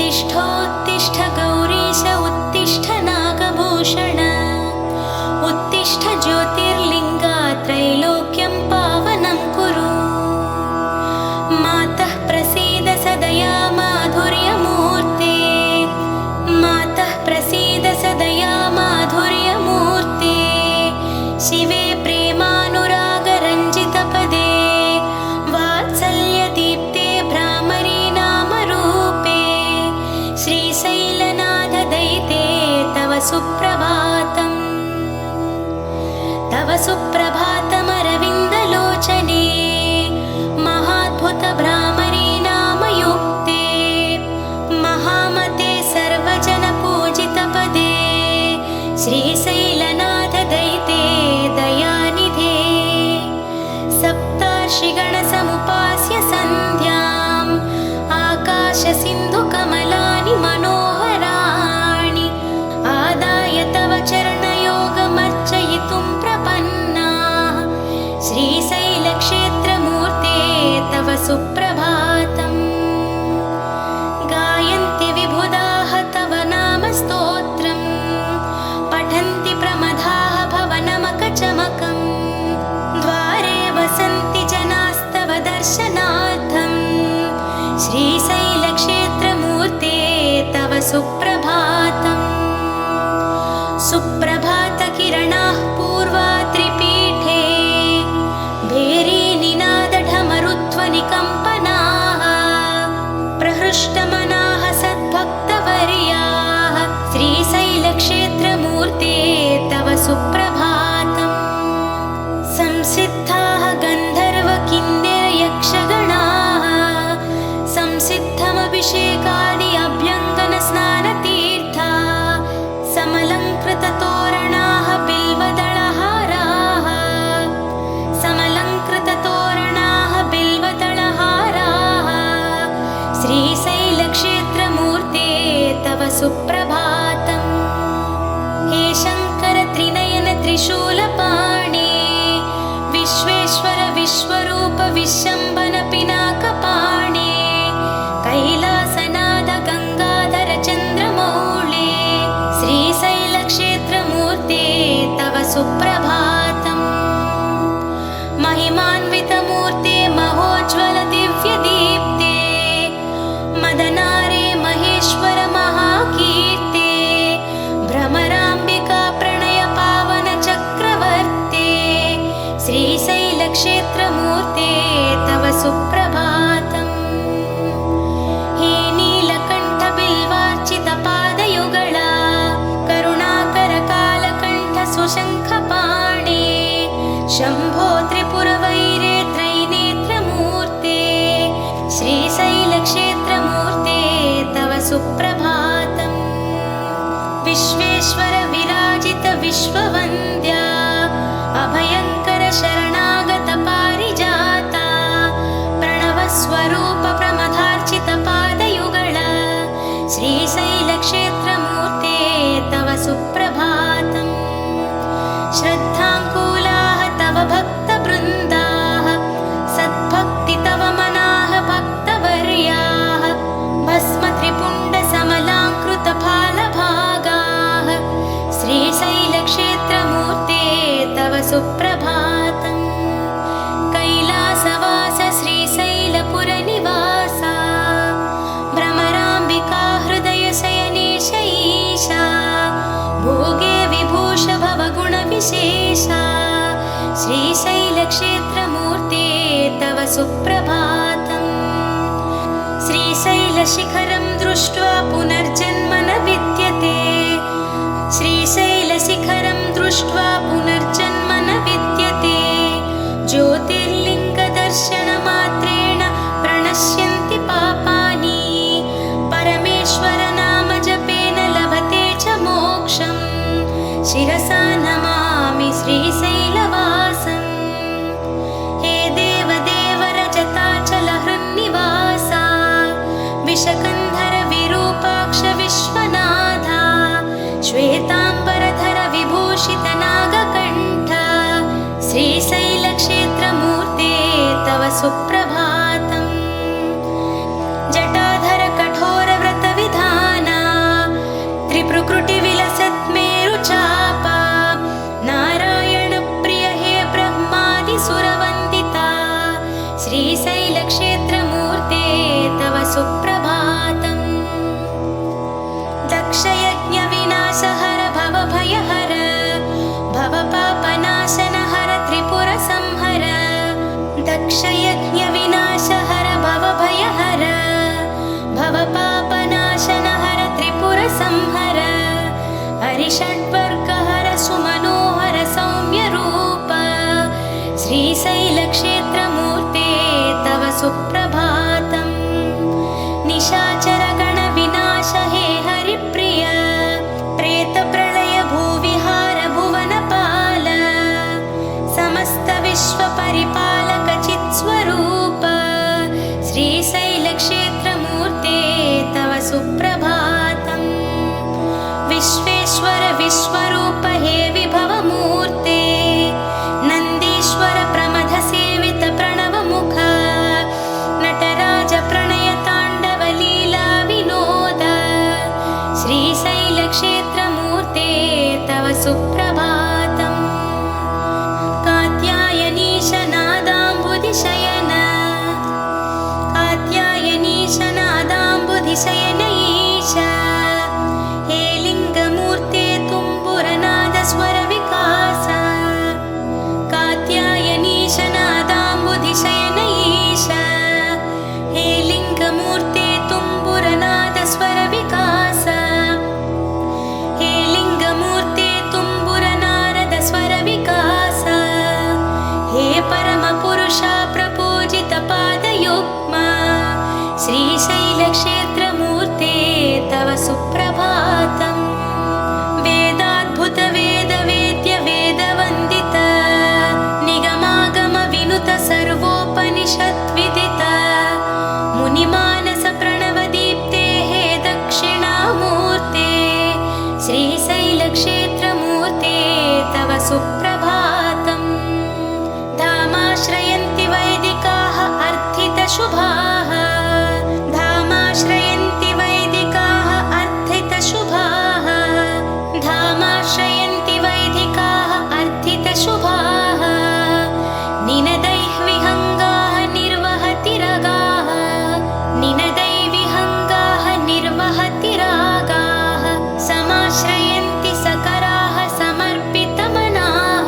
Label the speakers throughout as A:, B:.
A: उत्तिष्ठोत्तिष्ठ गौरीश उत्तिष्ठ नागभूषण उत्तिष्ठ ज्योतिर्लिङ्गा त्रैलोक्यं पावनं कुरु। मातः प्रसीद सदया माधुर्यमूर्ते मातः प्रसीद सदया माधुर्यमूर्ते शिवे प्रेमानुरागरञ्जितपदे वात्सल्यदीप्ते भ्रामरी नामरूपे श्रीशैलनाथदयिते तव सुप्रभातम् तव सुप्रभातमरविन्दलोचने महाद्भुतभ्रामरी नामयुक्ते महामते सर्वजनपूजितपदे श्रीशैलनाथदयिते दयानिधे सप्तार्षिगणसमुपास्य सन्ध्याम् आकाशसिन्धुकमलानि मनोहराणि आदाय तव चरणयोगमर्चयितुं प्रपन्नाः श्रीशैलक्षेत्रमूर्ते तव सुप्रभातम्। गायन्ति विबुधाः तव नामस्तोत्रम् पठन्ति प्रमदाः भवनमकचमकम् द्वारे वसन्ति जनास्तव दर्शनार्थम् श्रीशैलक्षेत्रमूर्ते तव सुप्रभातम्। सुप्रभातकिरणाः पूर्वाद्रिपीठे भेरीनिनादढमरुध्वनिकम्पनाः प्रहृष्टमनाः सद्भक्तवर्याः श्रीशैलक्षेत्रमूर्ते तव सुप्रभातम्। संसिद्धाः गन्धर्वकिन्नरयक्षगणाः संसिद्धमभिषेकादि अभ्यङ्गनस्नानतीर्था समलङ्कृततोरणाः बिल्वदलहाराः समलङ्कृततोरणाः बिल्वदलहाराः श्रीशैलक्षेत्रमूर्ते तव सुप्रभातम्। हे शङ्कर त्रिनयन त्रिशूलपाणे विश्वेश्वर विश्वरूप विश्वम्भन पिनाकपाणे कैलासनाथ गङ्गाधर चन्द्रमौळे श्रीशैलक्षेत्रमूर्ते तव सुप्रभातम्। महिमान्वितमूर्ते महोज्ज्वल दिव्यदीप्ते मदनारे महेश्वर महाकीर्ते भ्रमराम्बिका प्रणय पावन चक्रवर्ते श्रीशैलक्षेत्रमूर्ते तव सुप्रभातम्। हे नीलकण्ठ बिल्वार्चितपादयुगला करुणाकर कालकण्ठ सुशङ्खपाणे शम्भो त्रिपुरवैरे त्रैनेत्रमूर्ते श्रीशैलक्षेत्रमूर्ते तव सुप्रभातम्। विश्वेश्वर विराजित विश्ववन्द्या अभयङ्कर शरणागत पारिजाता प्रणवस्वरूप प्रमदार्चित पादयुगला श्रीशैलक्षेत्रमूर्ते तव सुप्रभातम्। श्रद्धाङ्कुलाः तव भक्तवृन्दाः सद्भक्ति तव मनाः भक्तवर्याः भस्मत्रिपुण्डसमलाङ्कृतफालभागाः श्रीशैलक्षेत्रमूर्ते तव सुप्रभातम्। कैलासवास श्रीशैलपुरनिवासा भ्रमराम्बिका हृदयशयनेश ईशा भोगे विभूष भवगुणविशेषा श्रीशैलक्षेत्रमूर्ते तव सुप्रभातम्। श्रीशैलशिखरं दृष्ट्वा पुनर्जन्म न विद्यते श्रीशैलशिखरं दृष्ट्वा पुनर्जन्म न विद्यते ज्योतिर्लिङ्गदर्शनमात्रेण प्रणश्यन्ति पापानि परमेश्वर नाम जपेन लभते च मोक्षम् शिरसा नमामि श्रीशैलवासम्। हे देवदेव रजताचलहृन्निवासा विशकन्धर विरूपाक्ष विश्वनाथा श्वेताम्बरधर विभूषित नागकण्ठ श्रीशैलक्षेत्रमूर्ते तव सुप्रभातम्। जटाधर कठोर व्रतविधाता सुप्रभातम्। विश्वेश्वर विश्वरूप हे विभवमूर्ते, नन्दीश्वर प्रमथ सेवित प्रणवमुख, नटराज प्रणय ताण्डव लीला विनोद, श्रीशैलक्षेत्रमूर्ते तव सुप्रभातम्। कात्यायनीश नादाम्बुधिशयन, कात्यायनीश नादाम्बुधिशयन ईश, हे लिङ्गमूर्ते तुम्बुरनाद स्वर विकास, कात्यायनीश नादाम्बुधिशयन ईश, हे लिङ्गमूर्ते तुम्बुरनाद स्वर विकास, हे लिङ्गमूर्ते तुम्बुरनारद स्वर विकास, हे परमपुरुष प्रपूजित पादयुग्म, श्रीशैलक्षेत्रमूर्ते तव सुप्रभातम्। वेदाद्भुत वेद वेद्य वेदवन्दित, निगमागम विनुत सर्वोपनिषद्विदित, मुनिमानस प्रणवदीप्ते हे दक्षिणामूर्ते, श्रीशैलक्षेत्रमूर्ते तव सुप्रभातम्। धामाश्रयन्ति वैदिकाः अर्थितशुभाः, धामाश्रयन्ति वैदिकाः अर्थितशुभाः, धामाश्रयन्ति वैदिकाः अर्थितशुभाः, निनदैः विहङ्गाः निर्वहति रागाः, निनदैः विहङ्गाः निर्वहति रागाः, समाश्रयन्ति सकराः समर्पितमनाः,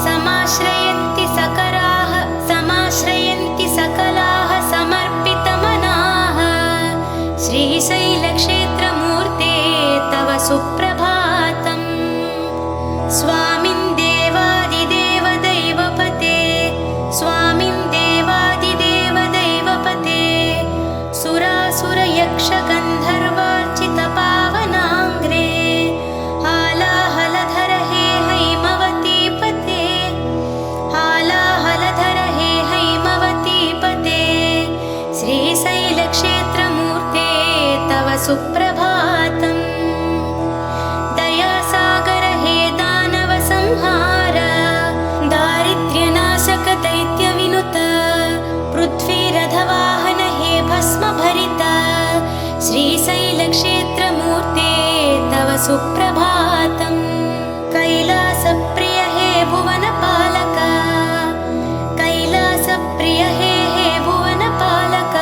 A: समाश्रयन्ति सकराः, समाश्रयन्ति सकलाः समर्पितमनाः, श्रीशैलक्षेत्रमूर्ते तव सुप्रभातम्। स्वामिन् देवादिदेव दैवपते, स्वामिन् देवादिदेव दैवपते, सुरासुरयक्षगन्धर्वार्चित पावनाङ्ग्रे, हालाहलधर हे हैमवतीपते, हालाहलधर हे हैमवतीपते, श्रीशैलक्षेत्रमूर्ते तव सुप्रभातम्। दयासागर हे दानवसंहार, दारिद्र्यनाशक दैत्यविनुत, पृथ्वीरथवाहन हे भस्मभरित, श्रीशैलक्षेत्रमूर्ते तव सुप्रभातम्। कैलासप्रिय हे भुवनपालक, कैलासप्रिय हे भुवनपालक,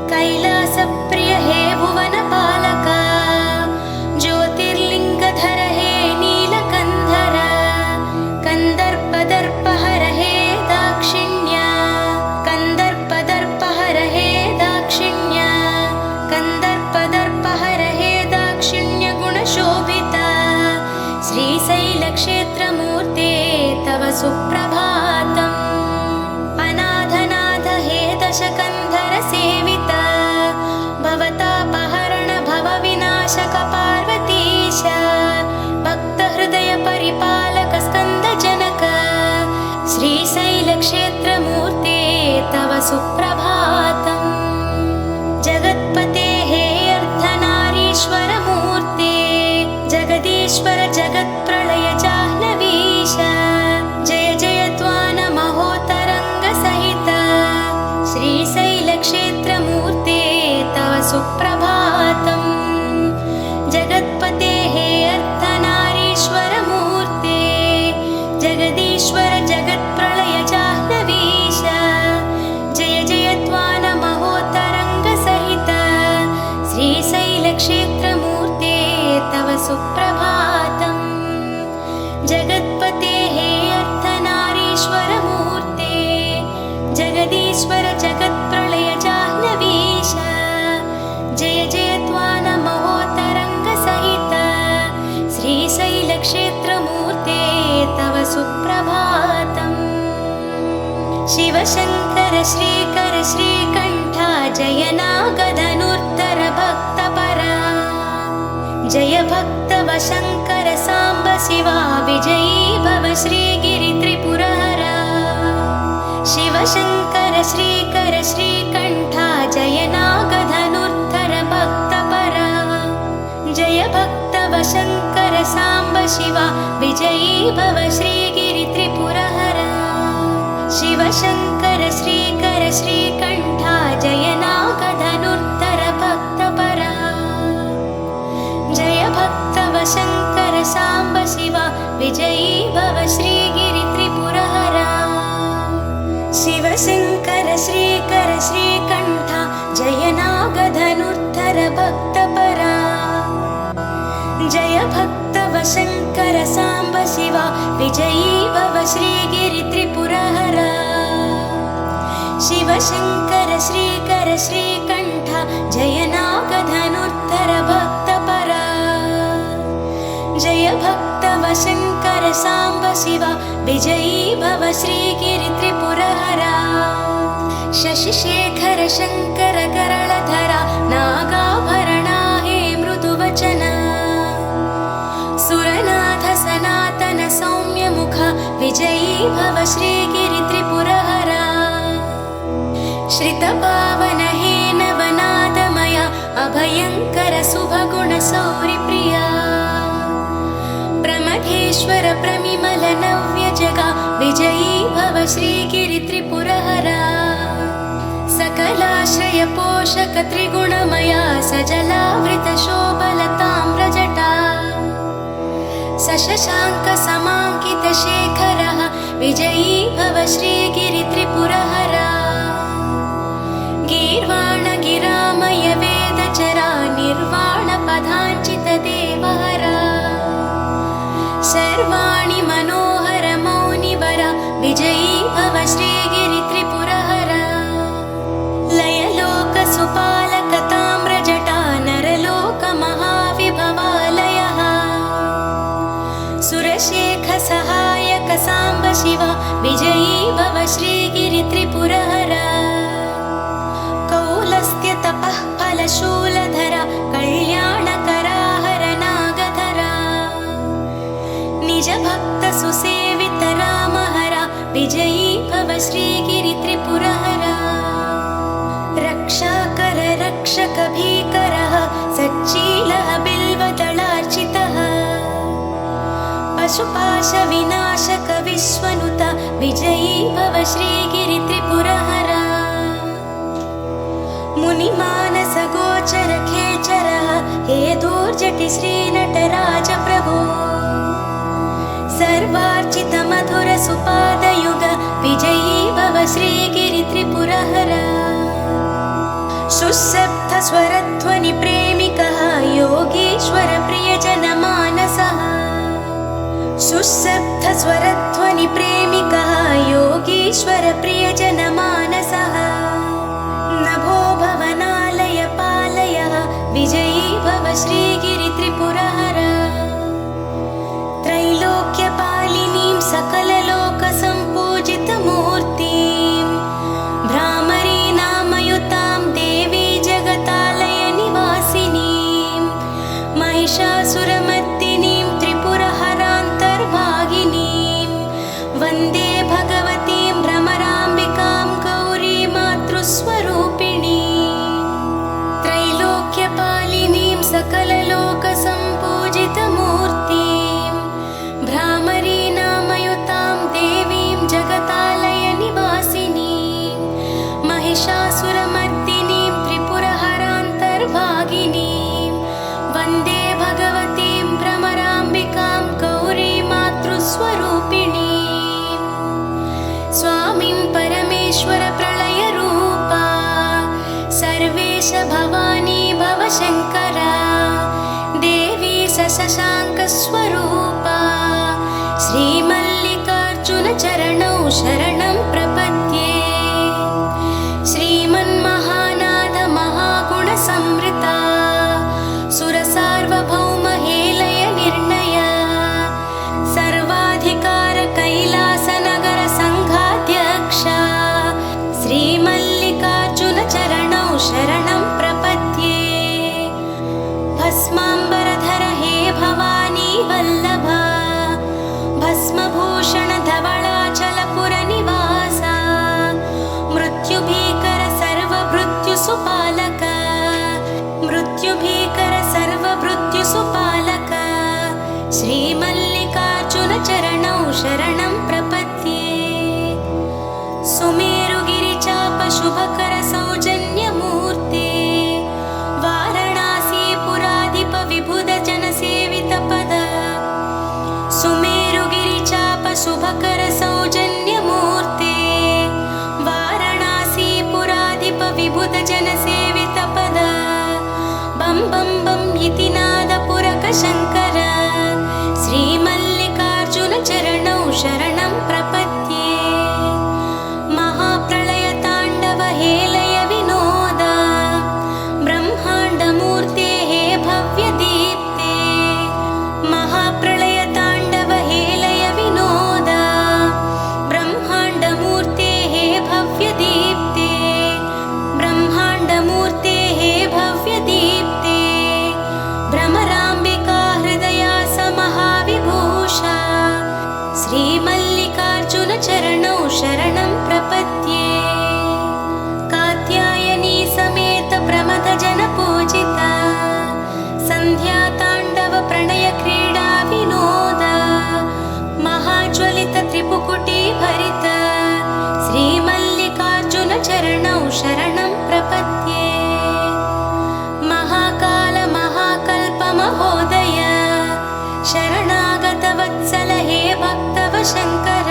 A: कैलासप्रिय हे भुवनपालक, ज्योतिर्लिङ्गधर हे नीलकन्धर, कन्दर्पदर्पहर हे दाक्षिण्य, कन्दर्पदर्पहर हे दाक्षिण्य, कन्दर्पदर्पहर हे दाक्षिण्य गुणशोभित, श्रीशैलक्षेत्रमूर्ते तव सुप्रभातम्। अनाथनाथ हे दशकन्धर सेवित, भवतापहरण भवविनाशक पार्वतीश, भक्तहृदय परिपालक स्कन्दजनक, श्रीशैलक्षेत्रमूर्ते तव सुप्रभातम्। जगत्पते हे अर्धनारीश्वरमूर्ते, जगदीश्वर जगत्प्रलय जाह्नवीश, जय जय त्वान महोतरङ्ग सहित, श्रीशैलक्षेत्रमूर्ते तव सुप्रभातम्। जगत्पते हे अर्धनारीश्वरमूर्ते, जगदीश्वर जगत्प्रलय जाह्नवीश, जय जय त्वान महोतरङ्ग सहित, श्रीशैलक्षेत्रमूर्ते तव सुप्रभातम्। जगत्पते हे अर्धनारीश्वरमूर्ते, जगदीश्वर जगत्प्रलय जाह्नवीश, जय जय त्वान महोतरङ्ग सहित, श्रीशैलक्षेत्रमूर्ते तव सुप्रभातम्। शिवशङ्कर श्रीकर श्रीकण्ठा जय नागधनुर्धर भक्तपरा, जय भक्तवशङ्कर साम्ब शिवा विजयी भव श्रीगिरि त्रिपुरहरा। शिवशङ्कर श्रीकर श्रीकण्ठा जय नागधनुर्धर भव श्रीगिरित्रिपुरहरा शिवशङ्कर श्रीकर श्रीकण्ठा जय नागधनुर्धर भक्तपरा जय भक्तवशङ्कर साम्ब शिवा विजयी भव श्रीगिरित्रिपुरहरा शिवशङ्कर श्रीकर श्रीकण्ठा जय नागधनुर्धर भक्तपरा जय भक्तवशङ्कर साम्ब शिवा विजयी भव श्रीगिरित्रिपुरहरा शिवशङ्कर श्रीकर श्रीकण्ठा जय नागधनुर्धर भक्तपरा जय भक्तवशङ्कर साम्ब शिवा विजयी भव श्रीगिरित्रिपुरहरा शशिशेखर शङ्कर गरळधरा नागाभरणा हे मृदुवचना सुरनाथ सनातन सौम्यमुख विजयी भव श्रीगिरित्रिपुरहरा श्रितपावन हे नवनादमया अभयङ्कर शुभगुण सौरिप्रिया प्रमथेश्वर प्रमिमल नव्यजगा विजयी भव श्रीगिरित्रिपुरहरा सकलाश्रय पोषक त्रिगुणमया सजलावृत शोभलताम्रजटा सशशाङ्क समाङ्कित शेखरः विजयी भव श्रीगिरित्रिपुरहरा गीर्वाण गिरामय वेदचरा निर्वाण पदाञ्चित देवहरा सर्वाणि मनोहर मौनिवरा विजयी भव श्रीगिरित्रिपुरहरा लयलोक सुपालक ताम्रजटा नरलोक महाविभवालयः सुरशेख सहायक साम्ब शिवा विजयी भव श्रीगिरित्रिपुरहरा कौलस्त्य तपः फलशूलधरा कल्याणकरा हर नागधरा निज भक्त सुसेवित रामहरा विजयी भव श्रीगिरित्रिपुरहरा रक्षाकर रक्षक भीकरः सच्चीलः बिल्वदलार्चितः पशुपाश विनाशक विश्वनुत विजयी भव श्रीगिरित्रिपुरहरा मुनिमानस गोचर खेचरः हे दूर्जटि श्रीनटराज प्रभो सर्वार्चित मधुर सुपादयुग विजयी भव श्रीगिरित्रिपुरहरा सुशब्द स्वरध्वनि प्रेमिकः योगीश्वर प्रियजन मानसः सुशब्द स्वरध्वनि प्रेमिकः योगीश्वर प्रियजन मानसः नभो भवनालय पालयः विजयी भव श्रीगिरित्रिपुरहरा त्रैलोक्यपालिनीं सकललोकसम्पूजितमूर्तिं भ्रामरीनामयुतां देवी जगतालय निवासिनीं महिषासुरमर्दिनीं त्रिपुरहरान्तर्भागिनीं वन्दे भगवतीं भ्रमराम्बिकां गौरी मातृस्वरूपिणीं त्रैलोक्यपालिनीं सकललोकसम्पूजितमूर्तिं भ्रामरीनामयुतां देवीं जगतालय निवासिनीं महिषासुरमर्दिनीं त्रिपुरहरान्तर्भागिनीं वन्दे भगवतीं भ्रमराम्बिकां गौरी मातृस्वरूपिणीं स्वामिं परमेश्वर प्रलयरूपा सर्वेश भवानी भवशङ्करा देवी सशशाङ्कस्वरूपा श्रीमल्लिकार्जुन चरणौ शरणं प्रपद्ये श्रीमन्महानाद महागुणसंवृता सुरसार्वभौम हेलय निर्णय सर्वाधिकार कैलासनगर संघाध्यक्षा श्रीमल्लिकार्जुन चरणौ शरणं प्रपद्ये भस्माम्बरधर हे भवानी वल्लभा भस्मभूषण धवलाचलपुरनिवासा मृत्युभीकर सर्वभृत्युसुपालक मृत्युभीकर सर्वभृत्युसुपालक श्रीमल्लिकार्जुन चरण भरित श्रीमल्लिकार्जुन चरणौ शरणं प्रपद्ये। महाकाल महाकल्प महोदय शरणागत वत्सल हे भक्तव शंकर।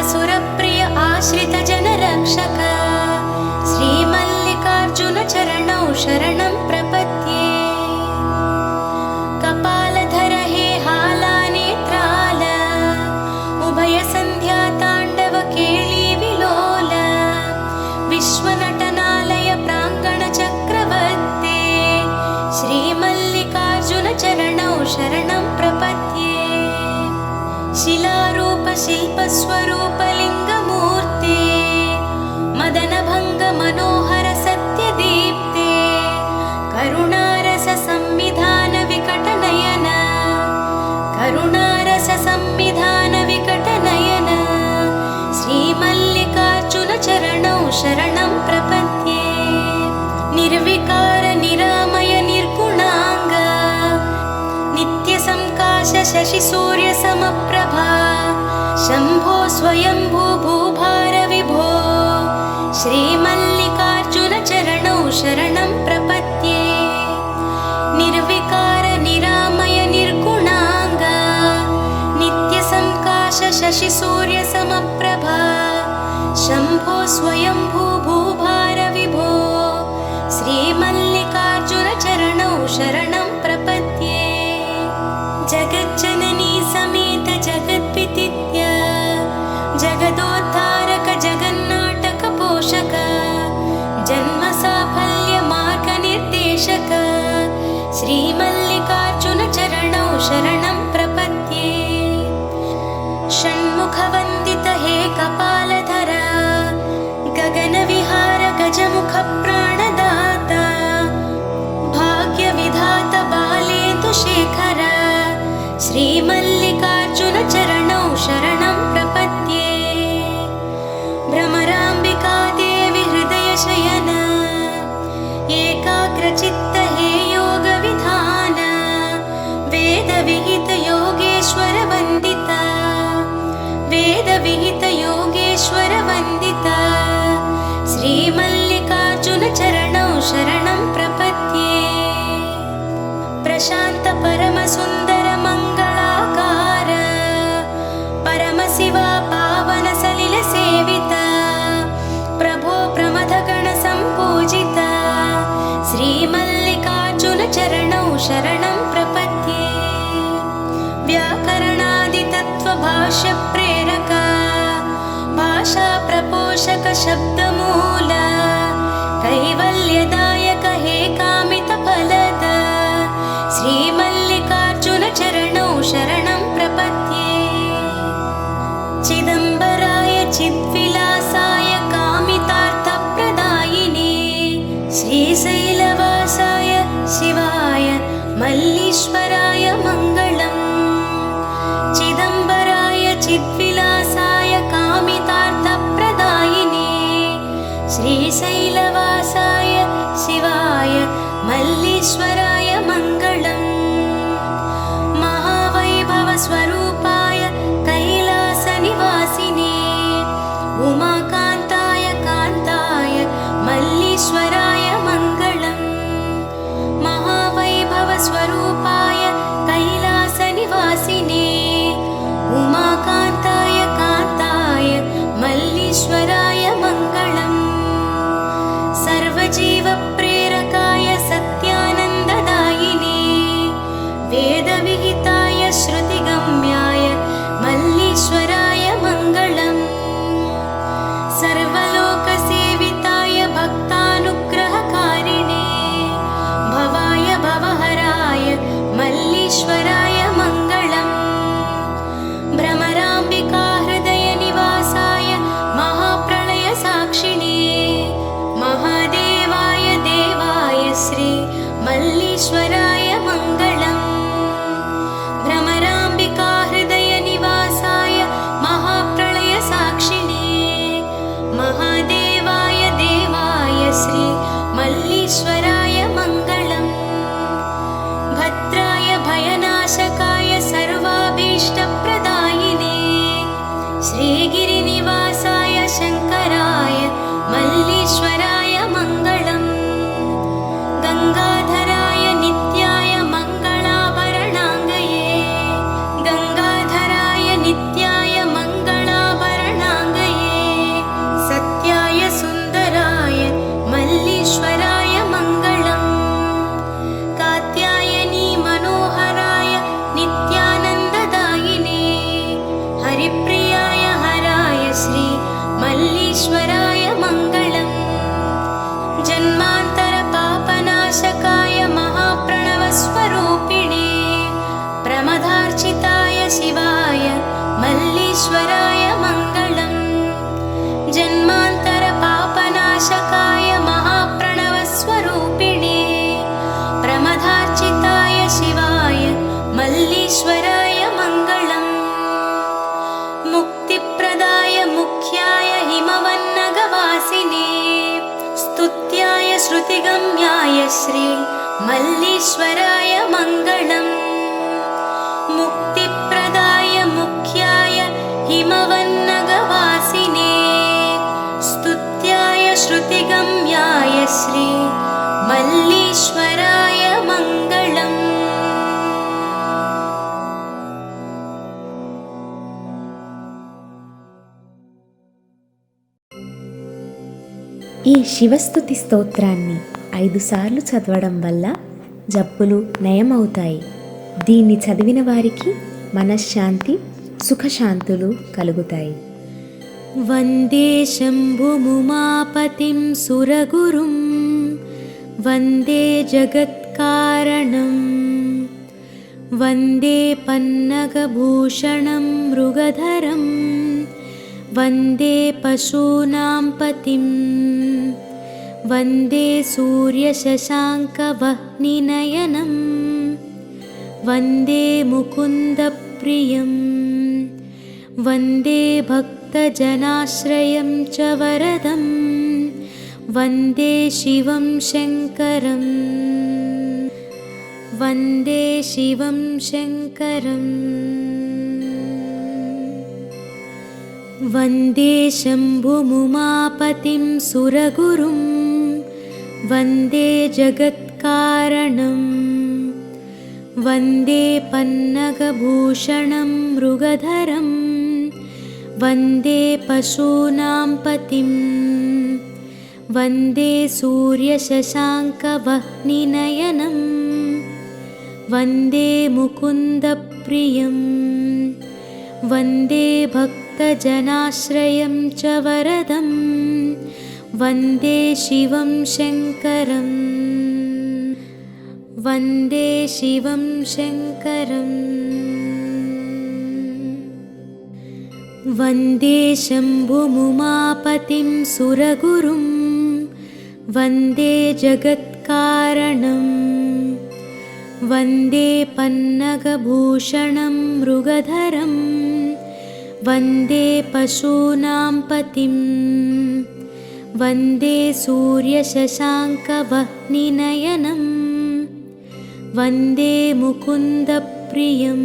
A: असुरप्रिय आश्रित जन रक्षक श्रीमल्लिकार्जुन चरणौ शरणं प्रपद्ये। कपालधर हे हालानेत्राल उभय संध्या तांडव केळी विलोल। विश्वनटनालय प्रांगण चक्रवर्ते श्रीमल्लिकार्जुन चरणौ शरणं प्रपद्ये। शिलारूप शिल्पस्वरूप लिंगमूर्ते मदनभंग मनोहर सत्यदीप्ते। करुणारस संविधान विकट नयन करुणारस संविधान विकट नयन श्रीमल्लिकार्जुन चरणौ शरणं प्रपद्ये। निर्विकार निरामय निर्गुणांग नित्य संकाश शशि सूर्य समप्रभा। शंभो स्वयंभू भूभार विभो श्रीमल्लिकार्जुन चरणौ शरणं प्रपद्ये। निर्विकार निरामय निर्गुणांग नित्य संकाश शशि सूर्य समप्रभा। शंभो स्वयंभू भूभार विभो श्रीमल्लिकार्जुन चरणौ शरणं प्रपद्ये। जगज्जननी समेत जगद्विदित्य जगदोद्धारक जगन्नाटक पोषक जन्म साफल्य मार्ग निर्देशक श्रीमल्लिकार्जुन चरणौ शरणं प्रपद्ये। षण्मुख वंदित हे कपालधर गगन विहार गजमुख प्राणदाता। भाग्य विधात बालेन्दु शेखर श्रीमल्लिकार्जुन चरणौ शरणं प्रपद्ये। भ्रमराम्बिका देवी हृदय शयन एकाग्रचित्त हे योग विधान। वेद विहित योगेश्वर वंदिता वेद विहित योगेश्वर वंदिता श्रीमल्लिकार्जुन चरणौ शरणं प्रपद्ये। प्रशांत परम सुंदर मंगलाकार परम शिवा पावन सलिल सेविता। प्रभो प्रमथ गण संपूजिता श्रीमल्लिकार्जुन चरणौ शरणं प्रपद्ये। व्याकरणादि तत्व भाष्य प्रेरक भाषा प्रपोषक शब्द मूल। कैवल्यदायक हे कामित फलद श्रीमल्लिकार्जुन चरणौ शरणं प्रपद्ये। चिदंबराय चिद्विलासाय कामितार्थप्रदायिने श्रीशैलवासाय शिवाय मल्लीश्वराय मङ्गलम्। चिदंबराय चिद्विलासाय कामितार्थप्रदायिने श्रीशैलवासाय शिवाय मल्लीश्वराय मङ्गलम्। महावैभव स्वरूपाय कैलास निवासिने उमाकान्ताय कान्ताय मल्लीश्वराय मङ्गलम्। महावैभव स्वरूपाय कैलास निवासिने उमाकान्ताय कान्ताय मल्लीश्वराय मङ्गलम्। सर्वजीव प्रेरकाय सत्यानन्द श्रुतिगम्याय श्री मल्लीश्वराय मङ्गलम् मुक्तिप्रदाय मुख्याय हिमवन्नगवासिने स्तुत्याय श्रुतिगम्याय श्री मल्लीश्वराय मङ्गलम्।
B: ఈ శివస్తుతి స్తోత్రాన్ని 5 సార్లు చదవడం వల్ల జబ్బులు నయమవుతాయి. దీన్ని చదివిన వారికి మనశ్శాంతి, సుఖశాంతులు కలుగుతాయి.
A: వందే శంభుముమాపతిం సురగురుం వందే జగత్కారణం వందే పన్నగభూషణం మృగధరం వందే పశూనాం పతిం వందే సూర్యశశాంకవహ్నినయనం వందే ముకుందప్రియం వందే భక్తజనాశ్రయం చ వరదం వందే శివం శంకరం వందే శివం శంకరం వందే శంభుముమాపతిం సురగురుం వందే జగత్కారణం వందే పన్నగభూషణం మృగధరం వందే పశూనాం పతిం వందే సూర్యశశాంకవహ్నినయనం వందే ముకుందప్రియం వందే భక్తజనాశ్రయం చ వరదం వందే శివం శంకరం వందే శివం శంకరం వందే శంభుముమాపతిం సురగురుం వందే జగత్కారణం వందే పన్నగభూషణం మృగధరం వందే పశూనాం పతిం వందే సూర్యశశాంకవహ్నినయనం వందే ముకుందప్రియం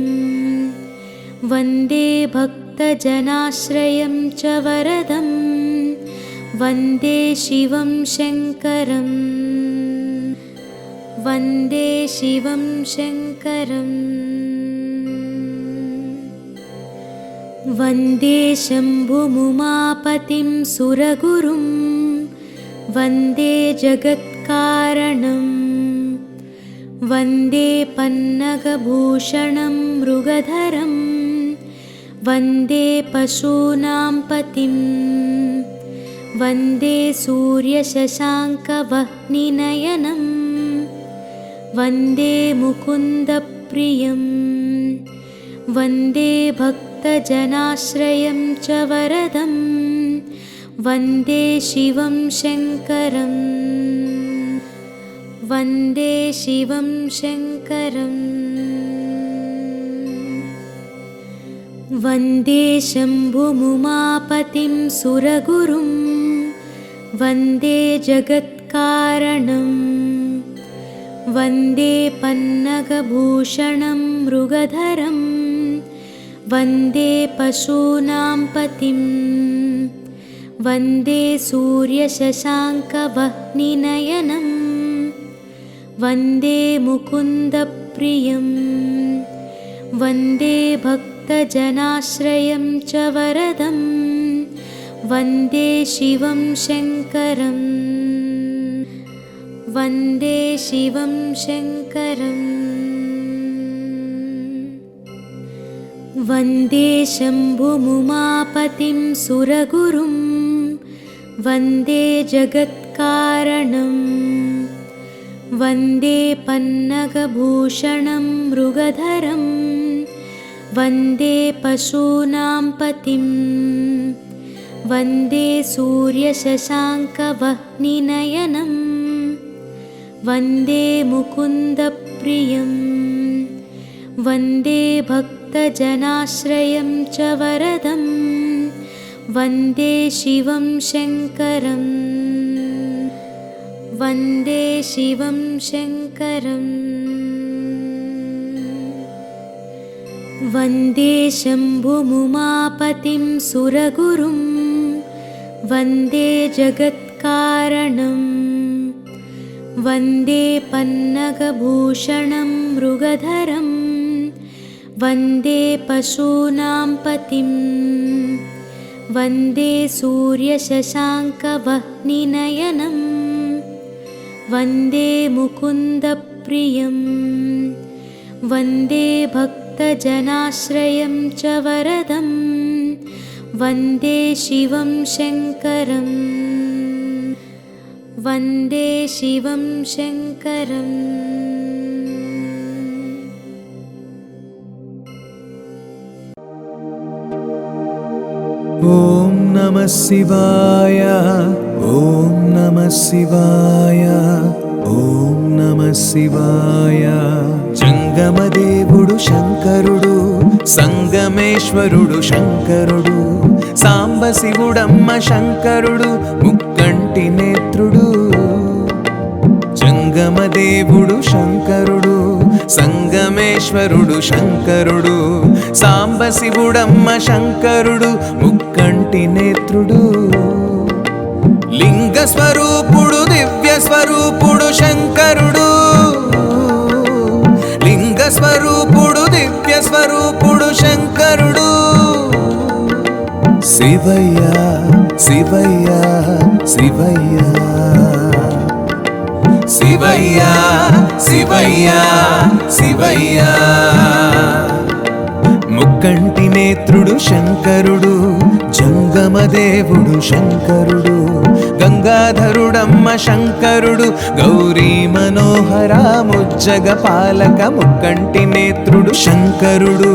A: వందే భక్తజనాశ్రయం చ వరదం వందే శివం శంకరం వందే శివం శంకరం వందే శంభుముమాపతిం సురగురుం వందే జగత్కారణం వందే పన్నగభూషణం మృగధరం వందే పశూనాం పతిం వందే సూర్యశశాంకవహ్నినయనం వందే ముకుందప్రియం వందే భక్తజనాశ్రయం చ వరదం వందే శివం శంకరం వందే శివం శంకరం వందే శంభుముమాపతిం సురగురుం వందే జగత్కారణం వందే పన్నగభూషణం మృగధరం వందే పశూనాం పతిం వందే సూర్యశశాంకవహ్నినయనం వందే ముకుందప్రియం వందే భక్తజనాశ్రయం చ వరదం వందే శివం శంకరం వందే శివం శంకరం వందే శంభుముమాపతిం సురగురుం వందే జగత్కారణం వందే పన్నగభూషణం మృగధరం వందే పశూనాం పతిం వందే సూర్యశశాంకవహ్నినయనం వందే ముకుందప్రియం వందే భక్తజనాశ్రయం చ వరదం వందే శివం శంకరం वन्दे शिवं शङ्करम् वन्दे शम्भुमुमापतिं सुरगुरुं वन्दे जगत्कारणं वन्दे पन्नगभूषणं मृगधरं वन्दे पशूनां पतिं वन्दे सूर्यशशाङ्कवह्निनयनं वन्दे मुकुन्दप्रियं वन्दे भक्तजनाश्रयं च वरदं वन्दे शिवं शङ्करं वन्दे शिवं शङ्करम्
C: ॐ नमः शिवाय ॐ नमः शिवाय ॐ नमः शिवाय जंगमदेवुडु शंकरुडु संगमेश्वरुडु शंकरुडु सांब शिवुडम्म शंकरुडु मुक्कंटि नेत्रुडु జంగమదేవుడు శంకరుడు సంగమేశ్వరుడు శంకరుడు సాంబశివుడమ్మ శంకరుడు ముక్కంటి నేత్రుడు లింగ స్వరూపుడు దివ్య స్వరూపుడు శంకరుడు లింగ స్వరూపుడు దివ్య స్వరూపుడు శంకరుడు శివయ్య శివయ్య శివయ్య శివయ్య శివయ్య శివయ్య ముక్కంటి నేత్రుడు శంకరుడు జంగమదేవుడు శంకరుడు గంగాధరుడమ్మ శంకరుడు గౌరీ మనోహర ముజ్జగ పాలక ముక్కంటి నేత్రుడు శంకరుడు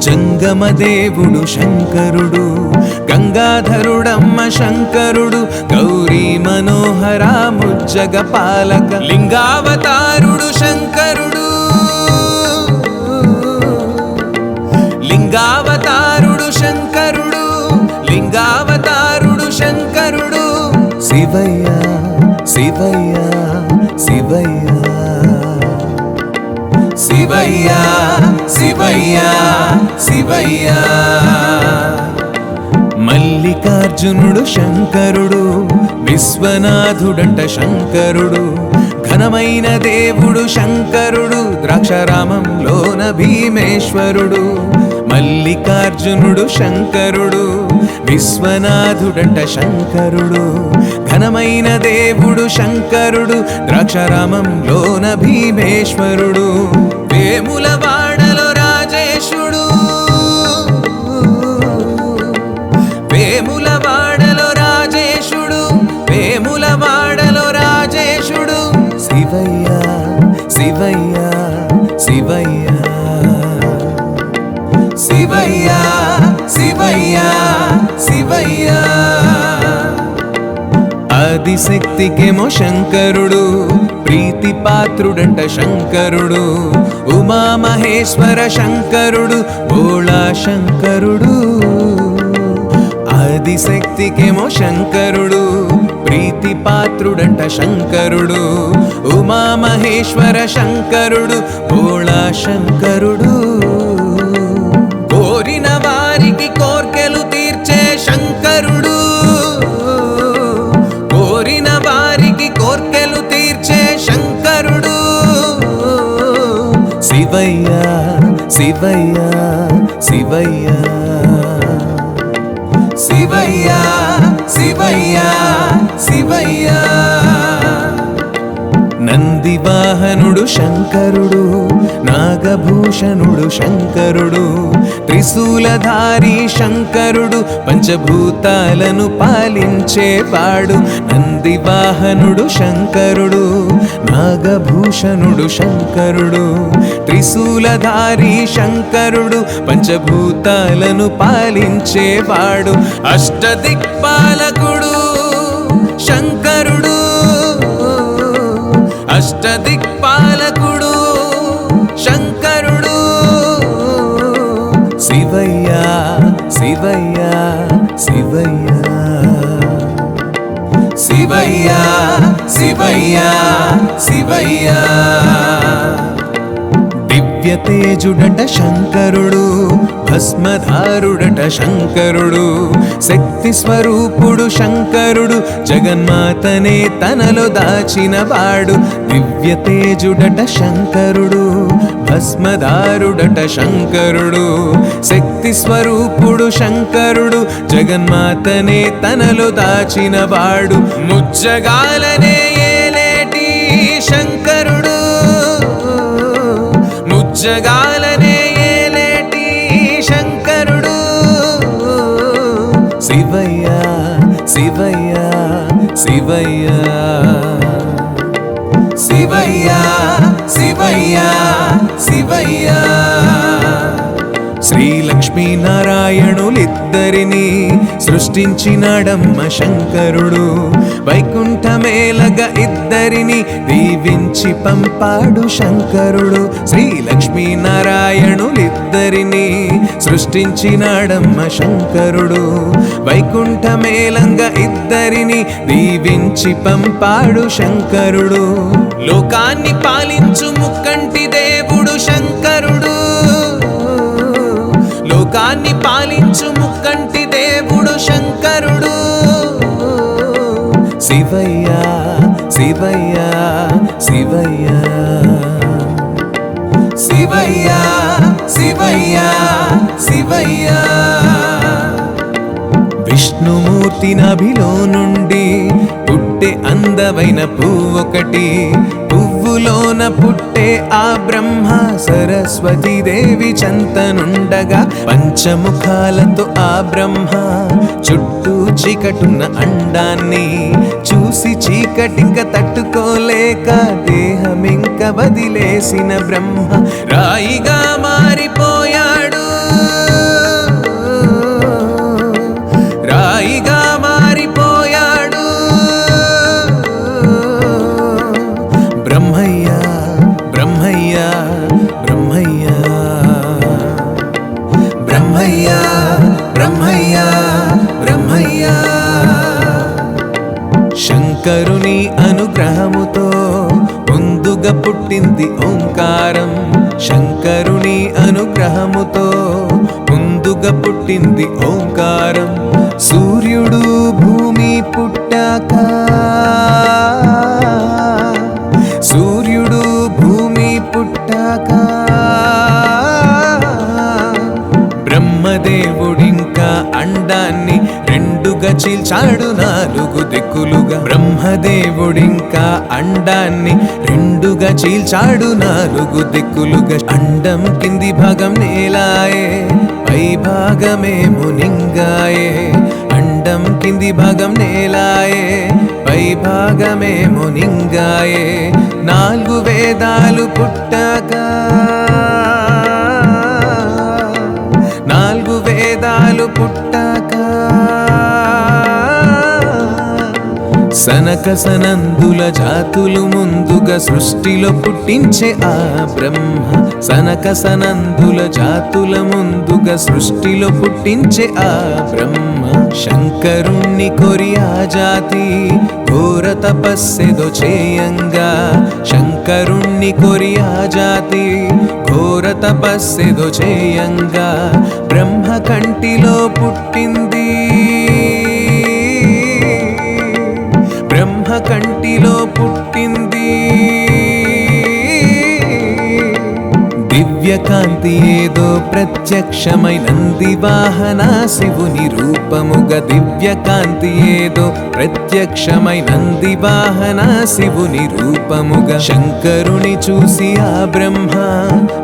C: జంగమదేవుడు శంకరుడు గంగాధరుడమ్మ శంకరుడు గౌరీ మనోహర ముజ్జగ పాలక లింగావతారుడు శంకరుడు లింగావతారుడు శంకరుడు లింగావతారుడు శంకరుడు శివయ్య శివయ్య శివయ్య శివయ్య శివయ్య శివయ్య మల్లికార్జునుడు శంకరుడు విశ్వనాథుడంట శంకరుడు ఘనమైన దేవుడు శంకరుడు ద్రాక్షారామంలోన భీమేశ్వరుడు మల్లికార్జునుడు శంకరుడు విశ్వనాథుడంట శంకరుడు ఘనమైన దేవుడు శంకరుడు ద్రాక్షారామంలోన భీమేశ్వరుడు వేములవాడలో రాజేశుడు వేములవాడలో రాజేశుడు వేములవాడలో రాజేశుడు శివయ్య శివయ్య శివయ్య శివయ్య శివయ్య శివయ్య ఆదిశక్తికేమో శంకరుడు ప్రీతి పాత్రుడంట శంకరుడు ఉమామహేశ్వర శంకరుడు భోళా శంకరుడు ఆదిశక్తికేమో శంకరుడు ప్రీతి పాత్రుడంట శంకరుడు ఉమామహేశ్వర శంకరుడు భోళా శంకరుడు కోరిన వారికి కోర్కెలు తీర్చే శంకరుడు కోరిన వారికి కోర్కెలు తీర్చే శంకరుడు శివయ్య శివయ్య శివయ్య శివయ్య శివయ్య శివయ్య నందివాహనుడు శంకరుడు నాగభూషణుడు శంకరుడు త్రిశూలధారి శంకరుడు పంచభూతాలను పాలించేవాడు నందివాహనుడు శంకరుడు నాగభూషణుడు శంకరుడు త్రిశూలధారి శంకరుడు పంచభూతాలను పాలించేవాడు అష్టదిక్పాలకుడు శంకరుడు అష్టదిక్పాలకుడు శంకరుడు శివయ్య శివయ్య శివయ్య శివయ్య శివయ్య శివయ్య దివ్య తేజుడట శంకరుడు భస్మధారుడట శంకరుడు శక్తి స్వరూపుడు శంకరుడు జగన్మాతనే తనలో దాచినవాడు దివ్య తేజుడట శంకరుడు భస్మధారుడట శంకరుడు శక్తి స్వరూపుడు శంకరుడు జగన్మాతనే తనలో దాచినవాడు ముజ్జగాలనే ఏలేటి శంకరుడు ముజ్జగాలనే ఏలేటి శంకరుడు శివయ్య శివయ్య శివయ్య శివయ్య శివయ్య శివయ్య శ్రీ లక్ష్మీనారాయణులిద్దరిని సృష్టించినాడమ్మ శంకరుడు వైకుంఠమేలగ ఇద్దరిని దీవించి పంపాడు శంకరుడు శ్రీ లక్ష్మీనారాయణులిద్దరిని సృష్టించినాడమ్మ శంకరుడు వైకుంఠమేలంగ ఇద్దరిని దీవించి పంపాడు శంకరుడు లోకాన్ని పాలించు ముక్కంటి దేవుడు శంకరుడు లోకాన్ని పాలించు ముక్కంటి దేవుడు శంకరుడు శివయ్య శివయ్య శివయ్య శివయ్య శివయ్య శివయ్య విష్ణుమూర్తి నభిలో నుండి పుట్టే అందమైన పువ్వొకటి పువ్వులోన పుట్టే ఆ బ్రహ్మ సరస్వతి దేవి చెంతనుండగా పంచముఖాలతో ఆ బ్రహ్మ చుట్టూ చీకటున్న అండాన్ని చూసి చీకటింక తట్టుకోలేక దేహమింక వదిలేసిన బ్రహ్మ రాయిగా మారిపోయాడు రాయిగా మారిపోయాడు బ్రహ్మయ్య బ్రహ్మయ్య బ్రహ్మయ్య బ్రహ్మయ్య బ్రహ్మయ్య బ్రహ్మయ్య శంకరుని అనుగ్రహముతో ముందుగా పుట్టింది ఓంకారం శంకరుని అనుగ్రహముతో ముందుగా పుట్టింది ఓంకారం సూర్యుడు భూమి పుట్టాక సూర్యుడు భూమి పుట్టాక బ్రహ్మదేవుడింకా అండాన్ని రెండుగా చీల్చాడు నాలుగు దిక్కులుగా బ్రహ్మదేవుడింకా అండాన్ని రెండుగా చీల్చాడు నాలుగు దిక్కులుగా అండం కింది భాగం నేలాయే పై భాగమేమో నింగాయే అండం కింది భాగం నేలాయే పై భాగమేమో నింగాయే నాలుగు వేదాలు పుట్టాక నాలుగు వేదాలు పుట్టాక సనక సనందుల జాతులు ముందుగా సృష్టిలో పుట్టించే ఆ బ్రహ్మ సనక సనందుల జాతుల ముందుగా సృష్టిలో పుట్టించే ఆ బ్రహ్మ శంకరుణ్ణి కొరి ఆ జాతి ఘోర తపస్సెదో చేయంగా శంకరుణ్ణి కొరి ఆ జాతి ఘోర తపస్సెదో చేయంగా బ్రహ్మ కంటిలో పుట్టింది బ్రహ్మ కంటిలో పుట్టింది దివ్యకాంతి ఏదో ప్రత్యక్షమై నంది వాహన శివుని రూపముగా దివ్యకాంతి ఏదో ప్రత్యక్షమై నంది వాహన శివుని రూపముగా శంకరుని చూసి ఆ బ్రహ్మ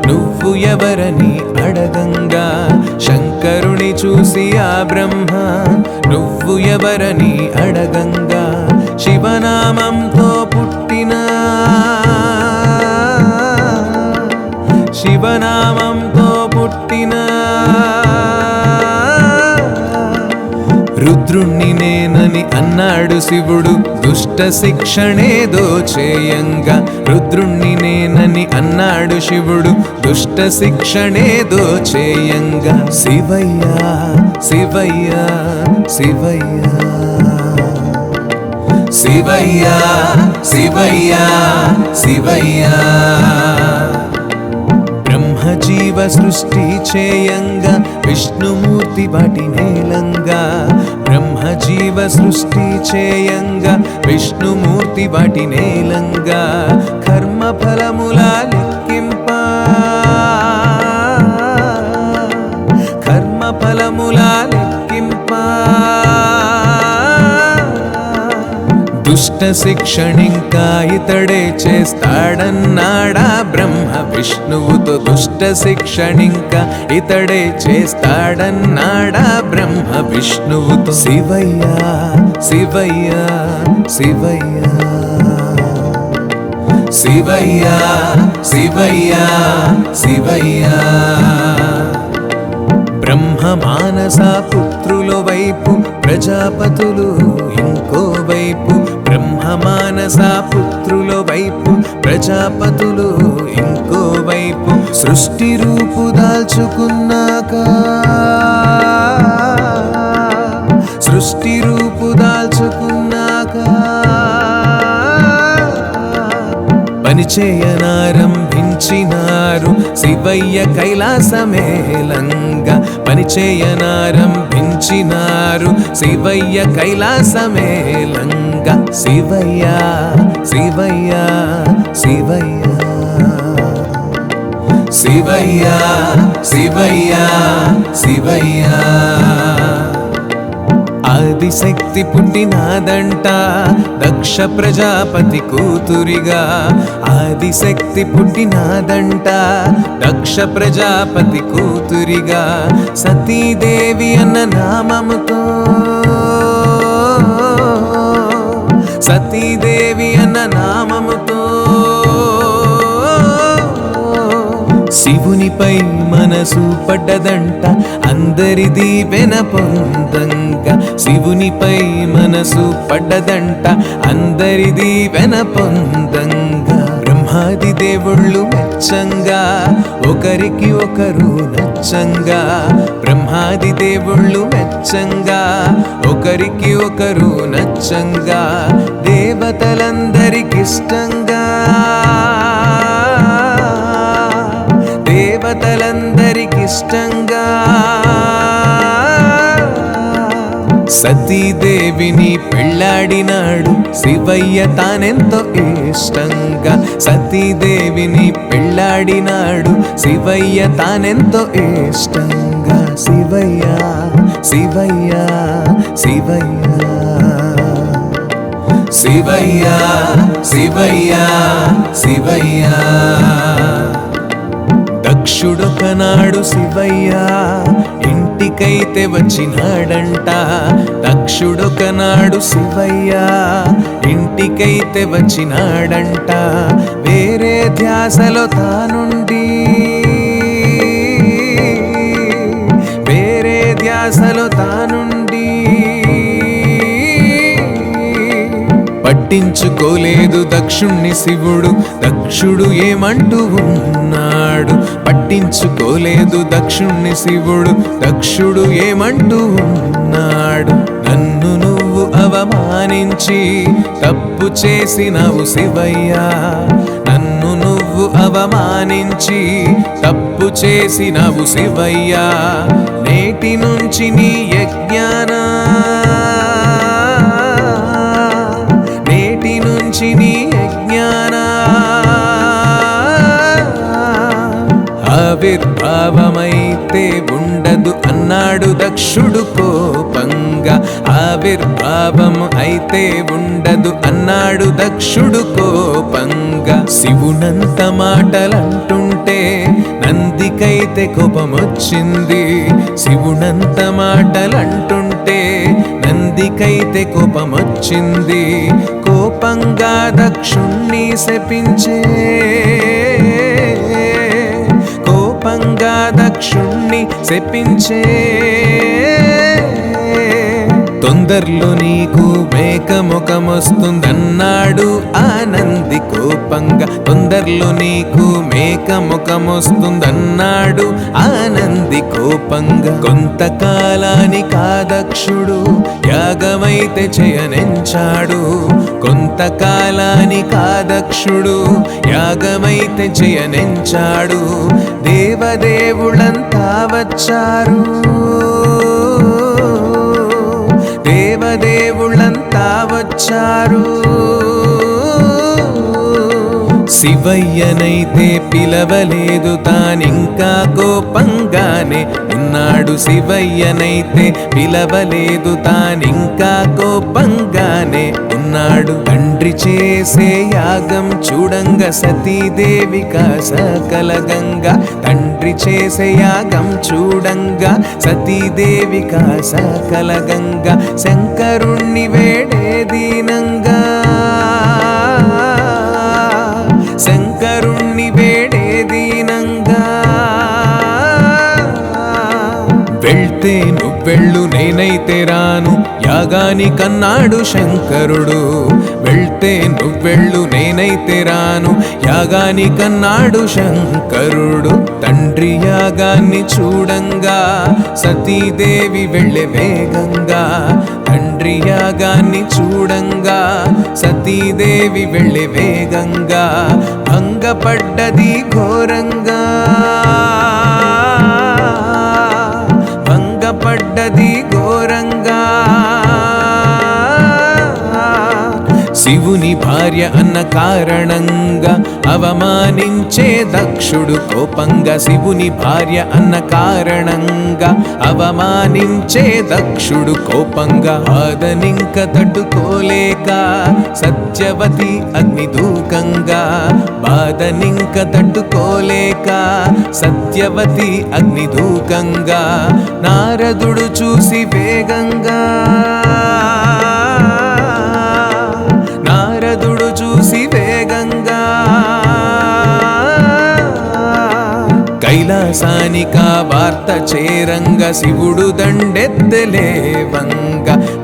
C: నువ్వు ఎవరని అడగంగా శంకరుని చూసి ఆ బ్రహ్మ నువ్వు ఎవరని అడగంగా శివనామంతో పుట్టిన శివనామంతో పుట్టిన రుద్రుణ్ణి నేనని అన్నాడు శివుడు దుష్ట శిక్షణేదో చేయంగా రుద్రుణ్ణి నేనని అన్నాడు శివుడు దుష్ట శిక్షణేదో చేయంగా శివయ్య శివయ్య శివయ్య శివయ్య శివయ్య శివయ్య బ్రహ్మజీవ సృష్టి చేయంగా విష్ణుమూర్తి వాటి నేలంగా బ్రహ్మజీవ సృష్టి చేయంగా విష్ణుమూర్తి వాటి నేలంగా కర్మ ఫలముల లెక్కింప కర్మ ఫలముల లెక్కింప దుష్ట శిక్షణింకా ఇతడే చేస్తాడన్నాడా బ్రహ్మ విష్ణువుతో దుష్ట శిక్షణింకా ఇతడే చేస్తాడన్నాడా బ్రహ్మ విష్ణువుతో శివయ్య శివయ్య శివయ్య శివయ్య శివయ్య శివయ్య బ్రహ్మ మానస పుత్రుల వైపు ప్రజాపతులు ఇంకో వైపు బ్రహ్మ మానస పుత్రుల వైపు ప్రజాపతులు ఇంకో వైపు సృష్టి రూపు దాల్చుకున్నాక సృష్టి రూపు దాల్చుకున్నాక పనిచేయనారంభించినారు శివయ్య కైలాసమేలంగా పనిచేయనారంభించినారు శివయ్య కైలాసమేలంగా శివయ్య శివయ్య శివయ్య శివయ్య శివయ్య శివయ్య ఆదిశక్తి పుట్టినాదంట దక్ష ప్రజాపతి కూతురిగా ఆదిశక్తి పుట్టినాదంట దక్ష ప్రజాపతి కూతురిగా సతీదేవి అన్న నామముతో సతీదేవి అన్న నామముతో శివునిపై మనసు పడ్డదంట అందరిది వెన పొందంగా శివునిపై మనసు పడ్డదంట అందరిది వెన పొందంగా బ్రహ్మాది దేవుళ్ళు మెచ్చంగా ఒకరికి ఒకరు నచ్చంగా బ్రహ్మాది దేవుళ్ళు మెచ్చంగా ఒకరికి ఒకరు నచ్చంగా దేవతలందరికిష్టంగా దేవతలందరికిష్టంగా సతీదేవిని పెళ్ళాడినాడు శివయ్య తానెంతో ఇష్టంగా సతీదేవిని పెళ్ళాడినాడు శివయ్య తానెంతో ఇష్టంగా శివయ్య శివయ్య శివయ్య శివయ్య శివయ్య శివయ్య దక్షుడొకనాడు శివయ్య ఇంటికైతే వచ్చినాడంట దక్షుడొకనాడు శివయ్య ఇంటికైతే వచ్చినాడంట వేరే ధ్యాసలో తానుండి వేరే ధ్యాసలో తానుండి పట్టించుకోలేదు దక్షుణ్ణి శివుడు దక్షుడు ఏమంటూ ఉన్నాడు పట్టించుకోలేదు దక్షుణ్ణి శివుడు దక్షుడు ఏమంటూ ఉన్నాడు నన్ను నువ్వు అవమానించి తప్పు చేసినావు శివయ్య నన్ను నువ్వు అవమానించి తప్పు చేసినావు శివయ్య నేటి నుంచి నీ యజ్ఞానా నేటి నుంచి నీ యజ్ఞానా ఆవిర్భావమైతే ఉండదు అన్నాడు దక్షుడు కోపంగా ఆవిర్భావం అయితే ఉండదు అన్నాడు దక్షుడు కోపంగా శివునంత మాటలంటుంటే నందికైతే కోపమొచ్చింది శివునంత మాటలంటుంటే నందికైతే కోపమొచ్చింది కోపంగా దక్షుణ్ణి శపించే కోపంగా దక్షుణ్ణి శపించే తొందరలో నీకు మేకముఖమొస్తుందన్నాడు ఆ నంది కోపంగా. తొందరలో నీకు మేక ముఖమొస్తుందన్నాడు ఆనంది కోపంగా. కొంతకాలానికి దక్షుడు యాగమైతే చేయనించాడు. కొంతకాలానికి దక్షుడు యాగమైతే చేయనించాడు. దేవదేవులంతా వచ్చారు, దేవదేవులంతా వచ్చారు. శివయ్యనైతే పిలవలేదు, తానింకా కోపంగానే ఉన్నాడు. శివయ్యనైతే పిలవలేదు, తానింకా కోపంగానే ఉన్నాడు. తండ్రి చేసే యాగం చూడంగా సతీదేవిక సకలగంగా. తండ్రి చేసే యాగం చూడంగా సతీదేవిక సకలగంగా. శంకరుణ్ణి వేడే దీనంగా, శంకరుణ్ణి వేడే దీనంగా. వెళ్తే నువ్వెళ్ళు నేనైతే రాను యాగానికన్నాడు శంకరుడు. వెళ్తే నువ్వెళ్ళు నేనైతే రాను యాగానికన్నాడు శంకరుడు. తండ్రి యాగాన్ని చూడంగా సతీదేవి వెళ్ళే వేగంగా. తండ్రి యాగాన్ని చూడంగా సతీదేవి వెళ్ళే వేగంగా. భంగపడ్డది ఘోరంగా, భంగపడ్డది ఘోరంగా. శివుని భార్య అన్న కారణంగా అవమానించే దక్షుడు కోపంగా. శివుని భార్య అన్న కారణంగా అవమానించే దక్షుడు కోపంగా. బాధనింక తట్టుకోలేక సత్యవతి అగ్నిదూకంగా. బాధనింక తట్టుకోలేక సత్యవతి అగ్నిదూకంగా. నారదుడు చూసి వేగంగా, నారదుడు చూసి వేగంగా. కైలాసానిక వార్త చేరంగా శివుడు దండెత్తలేవంగా.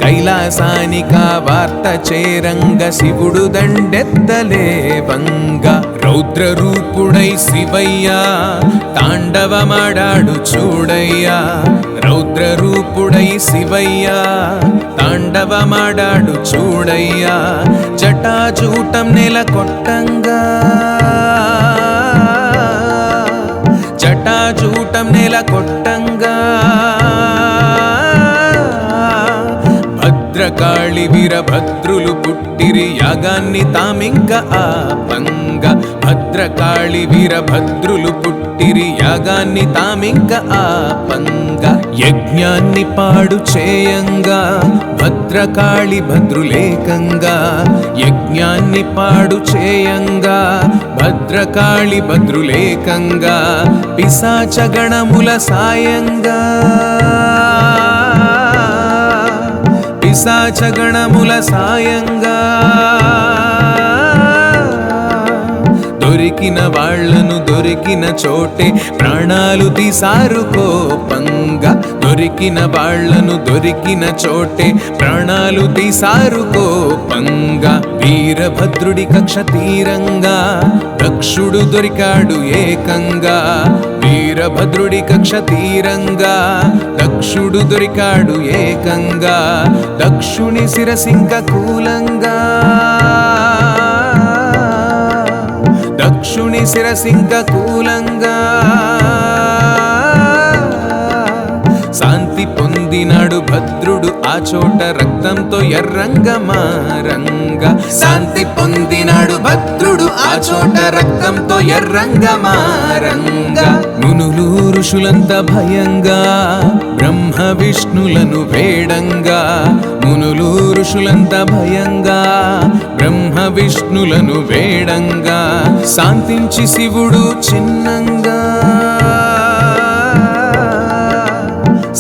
C: కైలాసానిక వార్త చేరంగా శివుడు దండెత్తలేవంగా. రౌద్ర రూపుడై శివయ్య తాండవమాడాడు చూడయ్యా. రౌద్ర రూపుడై శివయ్య తాండవమాడాడు చూడయ్యా. జటాజూటం నెలకొట్టంగా, జటాజూటం నెలకొట్టంగా. భద్రకాళి వీరభద్రులు పుట్టిరి యాగాన్ని తామింక ఆపంగా. భద్రకాళి వీరభద్రులు పుట్టిరి యాగాన్ని తామింక ఆపంగా. యజ్ఞాన్ని పాడు చేయంగా భద్రకాళి భద్రులేకంగా. యజ్ఞాన్ని పాడు చేయంగా భద్రకాళి భద్రులేకంగా. పిశాచగణముల సాయంగా, పిశాచగణముల సాయంగా. దొరికిన వాళ్లను దొరికిన చోటే ప్రాణాలు తీసారు కోపంగా. దొరికిన వాళ్లను దొరికిన చోటే ప్రాణాలు తీసారు కోపంగా. వీరభద్రుడి కక్ష తీరంగా దక్షుడు దొరికాడు ఏకంగా. వీరభద్రుడి కక్ష తీరంగా దక్షుడు దొరికాడు ఏకంగా. దక్షుని శిరసింక కూలంగా, దక్షుని శిరసింక కూలంగా. శాంతి పొందినాడు భద్రుడు ఆ చోట రక్తంతో ఎర్రంగా మారంగా. శాంతి పొందినాడు భద్రుడు ఆ చోట రక్తంతో ఎర్రంగా మారంగా. మునులు ఋషులంతా భయంగా బ్రహ్మ విష్ణులను వేడంగా. మునులు ఋషులంతా భయంగా బ్రహ్మ విష్ణులను వేడంగా. శాంతించి శివుడు చిన్నంగా,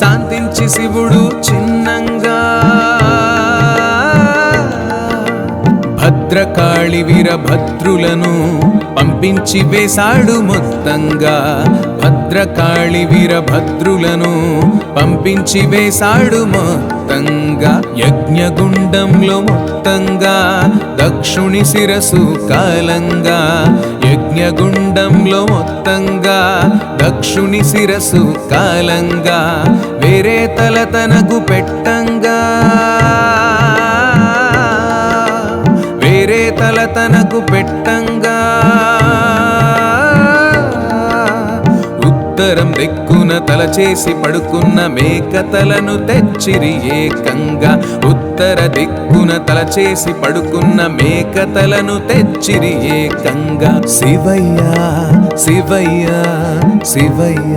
C: శాంతించి శివుడు చిన్నంగా. భద్రకాళి వీరభద్రులను పంపించి వేశాడు మొత్తంగా. భద్రకాళి వీరభద్రులను పంపించి వేశాడు మొత్తంగా. ప్రాణంగా యజ్ఞగుండంలో మొత్తంగా దక్షుని శిరసు కాలంగా యజ్ఞగుండంలో మొత్తంగా దక్షుని శిరసు కాలంగా వేరే తల తనకు పెట్టంగా వేరే తల తనకు పెట్టంగా ఉత్తరం దిక్కున తల చేసి పడుకున్న మేక తలను తెచ్చిరి ఏకంగా ఉత్తర దిక్కున తల చేసి పడుకున్న మేక తలను తెచ్చిరి ఏకంగా శివయ్య శివయ్య శివయ్య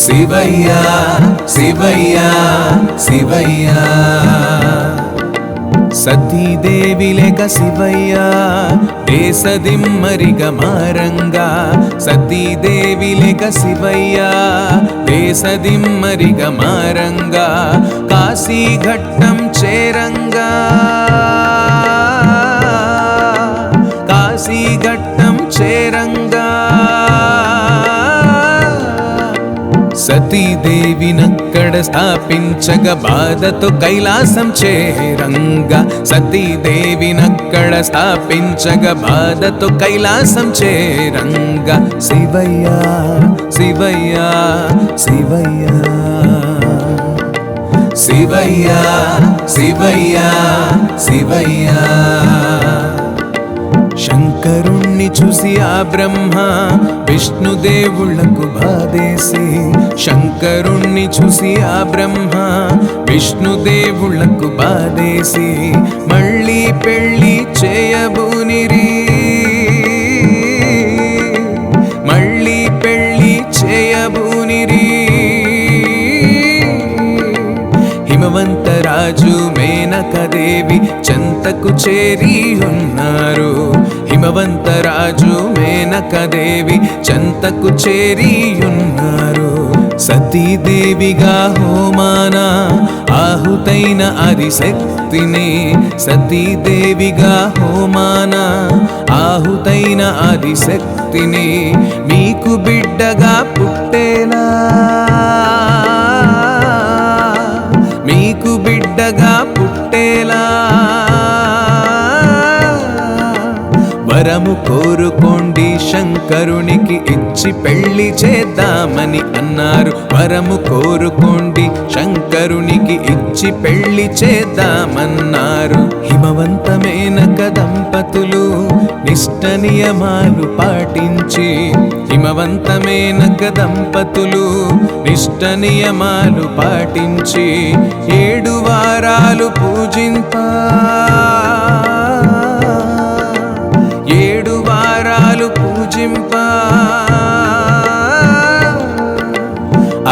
C: శివయ్య శివయ్య శివయ్య సతీదేవి లేక శివయ్య దేశదిమ్మరిగ మారంగా సతీదేవి లేక శివయ్య దేశదిమ్మరిగ మారంగా కాశీఘట్టం చేరంగా కాశీఘట్టం చేరంగా సతీదేవినక్కడ స్థాపించగ బాధతో కైలాసం చేరంగా సతీదేవినక్కడ స్థాపించగ బాధతో కైలాసం చేరంగా శివయ్య శివయ్య శివయ్య శివయ్య శివయ్య శివయ్య శంకరుణ్ణి చూసి ఆ బ్రహ్మ విష్ణుదేవుళ్లకు బాధేసి శంకరుణ్ణి చూసి ఆ బ్రహ్మ విష్ణుదేవుళ్లకు బాధేసి మళ్ళీ పెళ్ళి చేయబూనిరి మళ్ళీ పెళ్ళి చేయబూనిరి హిమవంతరాజు మేనకదేవి చెంతకు చేరి ఉన్నారు హిమవంతరాజు మేనకదేవి చెంతకు చేరి ఉన్నారు సతీదేవిగా హోమాన ఆహుతైన ఆదిశక్తిని సతీదేవిగా హోమాన ఆహుతైన ఆదిశక్తిని మీకు బిడ్డగా పుట్టేలా మీకు బిడ్డగా పుట్టేలా వరము కోరుకోండి శంకరునికి ఇచ్చి పెళ్లి చేద్దామని అన్నారు వరము కోరుకోండి శంకరునికి ఇచ్చి పెళ్లి చేద్దామన్నారు హిమవంతమేనక దంపతులు నిష్ట నియమాలు పాటించి హిమవంతమేనక దంపతులు నిష్ట నియమాలు పాటించి 7 వారాలు పూజింపా 7 వారాలు పూజింపా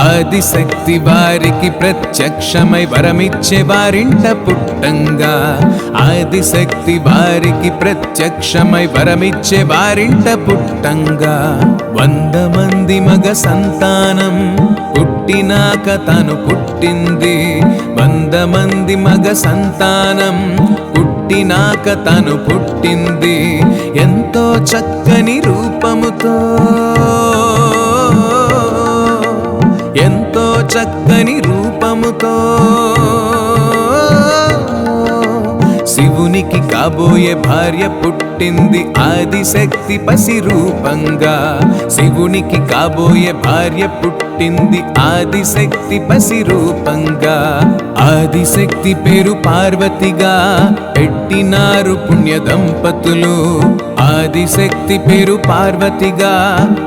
C: ఆదిశక్తి వారికి ప్రత్యక్షమై వరమిచ్చే వారింట పుట్టంగా ఆదిశక్తి వారికి ప్రత్యక్షమై వరమిచ్చే వారింట పుట్టంగా 100 మంది మగ సంతానం పుట్టినాక తను పుట్టింది 100 మంది మగ సంతానం పుట్టినాక తను పుట్టింది ఎంతో చక్కని రూపముతో ఎంతో చక్కని రూపముతో శివునికి కాబోయే భార్య పుట్టింది ఆదిశక్తి పసి రూపంగా శివునికి కాబోయే భార్య పుట్టింది ఆదిశక్తి పసి రూపంగా ఆదిశక్తి పేరు పార్వతిగా పెట్టినారు పుణ్య దంపతులు ఆదిశక్తి పేరు పార్వతిగా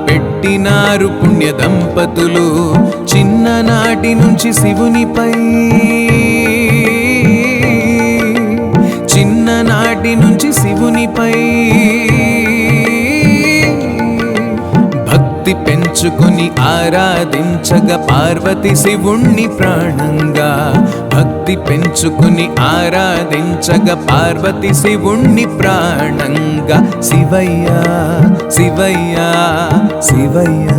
C: పెట్టినారు పుణ్య దంపతులు చిన్ననాటి నుంచి శివునిపై చిన్ననాటి నుంచి శివునిపై భక్తి పెంచుకొని ఆరాధించగా పార్వతి శివుణ్ణి ప్రాణంగా భక్తి పెంచుకొని ఆరాధించగా పార్వతి శివుణ్ణి ప్రాణంగా శివయ్య శివయ్య శివయ్య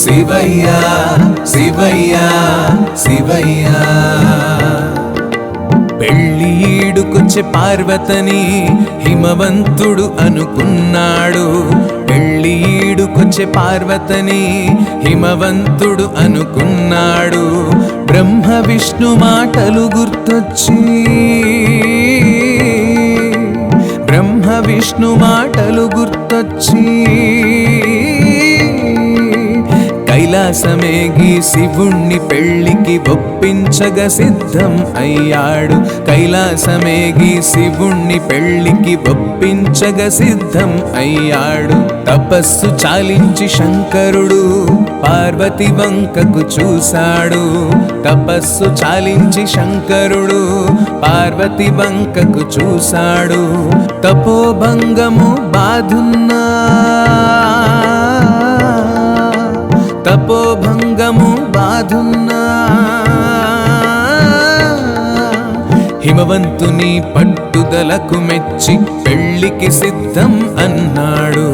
C: శివయ్య శివయ్య శివయ్య పెళ్లి ఈడుకొచ్చే పార్వతని హిమవంతుడు అనుకున్నాడు. పెళ్లి ఈడుకొచ్చే పార్వతని హిమవంతుడు అనుకున్నాడు. బ్రహ్మ విష్ణు మాటలు గుర్తొచ్చి, బ్రహ్మ విష్ణు మాటలు గుర్తొచ్చి కైలాసమేగి శివుణ్ణి పెళ్లికి ఒప్పించగా సిద్ధం అయ్యాడు. కైలాసమేగి శివుణ్ణి పెళ్లికి ఒప్పించగా సిద్ధం అయ్యాడు. తపస్సు చాలించి శంకరుడు పార్వతి వంకకు చూశాడు. తపస్సు చాలించి శంకరుడు పార్వతి వంకకు చూశాడు. తపోభంగము బాధున్నా, తపోభంగము బాధున్నా హిమవంతుని పట్టుదలకు మెచ్చి పెళ్లికి సిద్ధం అన్నాడు.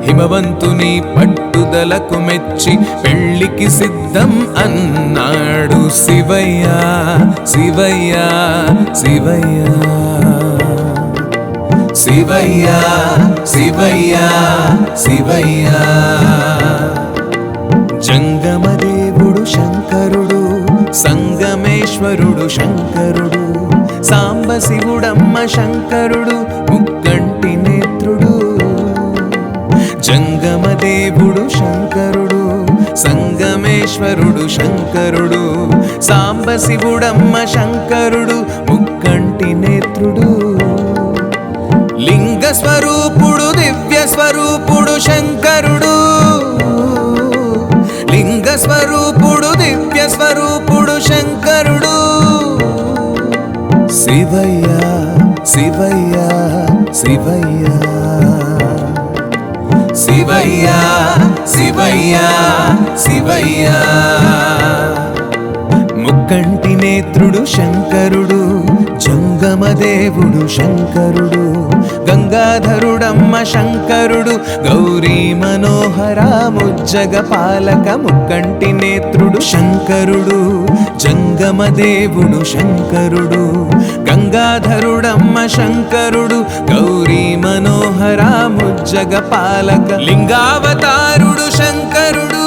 C: హిమవంతుని పట్టుదలకు మెచ్చి పెళ్లికి సిద్ధం అన్నాడు. శివయ్య శివయ్య శివయ్య శివయ్య శివయ్య శివయ్య. జంగమదేవుడు శంకరుడు, సంగమేశ్వరుడు శంకరుడు, సాంబశివుడమ్మ శంకరుడు, ముక్కంటి నేత్రుడు. జంగమదేవుడు శంకరుడు, సంగమేశ్వరుడు శంకరుడు, సాంబశివుడమ్మ శంకరుడు, ముక్కంటి నేత్రుడు. లింగ స్వరూపుడు దివ్య స్వరూపుడు శంకరుడు. లింగ స్వరూపుడు దివ్య స్వరూపుడు శంకరుడు. శివయ్య శివయ్య శివయ్య శివయ్య శివయ్య శివయ్య. ముక్కంటి నేత్రుడు శంకరుడు, జంగమదేవుడు శంకరుడు, గంగాధరుడమ్మ శంకరుడు, గౌరీ మనోహర ముజ్జగ పాలక. ముక్కంటి నేత్రుడు శంకరుడు, జంగమదేవుడు శంకరుడు, గంగాధరుడమ్మ శంకరుడు, గౌరీ మనోహర ముజ్జగ పాలక. లింగావతారుడు శంకరుడు,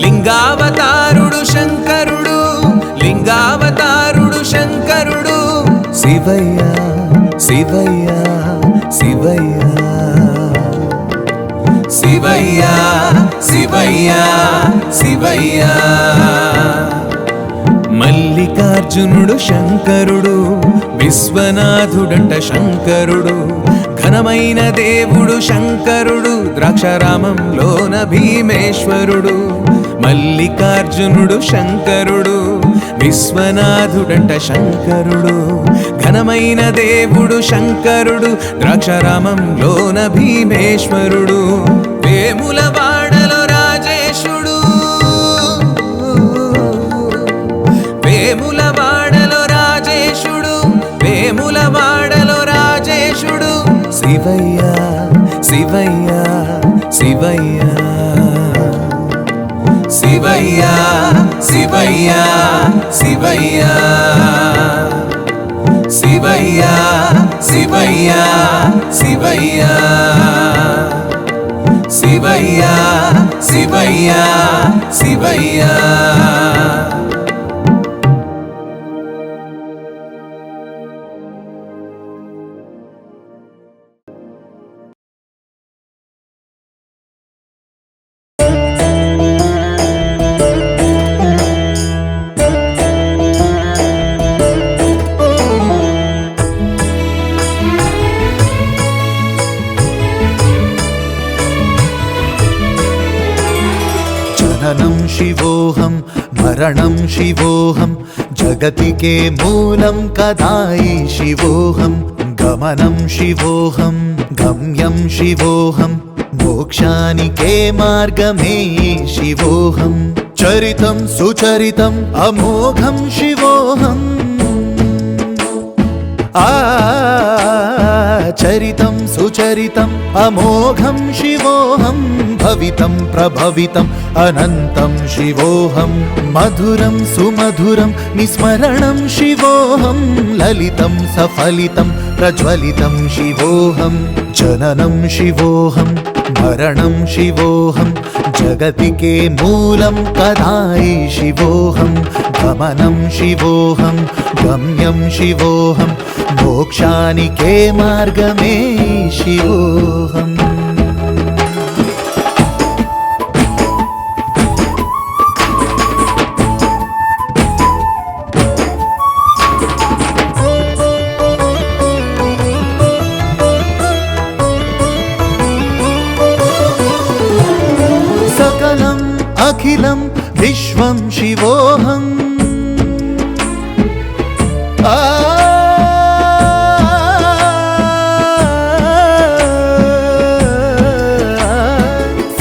C: లింగావతారుడు శంకరుడు, లింగావతారుడు శంకరుడు. శివయ్య శివయ్య శివయ్య శివయ్య శివయ్య శివయ్య. మల్లికార్జునుడు శంకరుడు, విశ్వనాథుడంట శంకరుడు, ఘనమైన దేవుడు శంకరుడు, ద్రాక్షారామంలోన భీమేశ్వరుడు. మల్లికార్జునుడు శంకరుడు, విశ్వనాథుడంట శంకరుడు, ఘనమైన దేవుడు శంకరుడు, ద్రాక్షారామంలోన భీమేశ్వరుడు. వేములవాడలో రాజేశుడు, వేములవాడలో రాజేశుడు, వేములవాడలో రాజేశుడు. శివయ్య శివయ్య శివయ్య శివయ్య శివయ్య శివయ్య శివయ్య శివయ్య శివయ్య శివయ్య శివయ్య శివయ్య.
D: जननं शिवोऽहं मरणं शिवोऽहं जगतिके मूलं कदायि शिवोऽहं गमनं शिवोऽहं गम्यं शिवोऽहं मोक्षानिके मार्गमे शिवोऽहं चरितं सुचरितम् अमोघं शिवोऽहं చరితం సుచరితం అమోఘం శివోహం భవితం ప్రభవితం అనంతం శివోహం మధురం సుమధురం నిస్మరణం శివోహం లలితం సఫలితం ప్రజ్వలితం శివోహం జననం శివోహం మరణం శివోహం జగతికే మూలం కదాయి శివోహం గమనం శివోహం గమ్యం శివోహం మోక్షానికే మార్గమే శివోహం సకలం అఖిలం విశ్వం శివోహం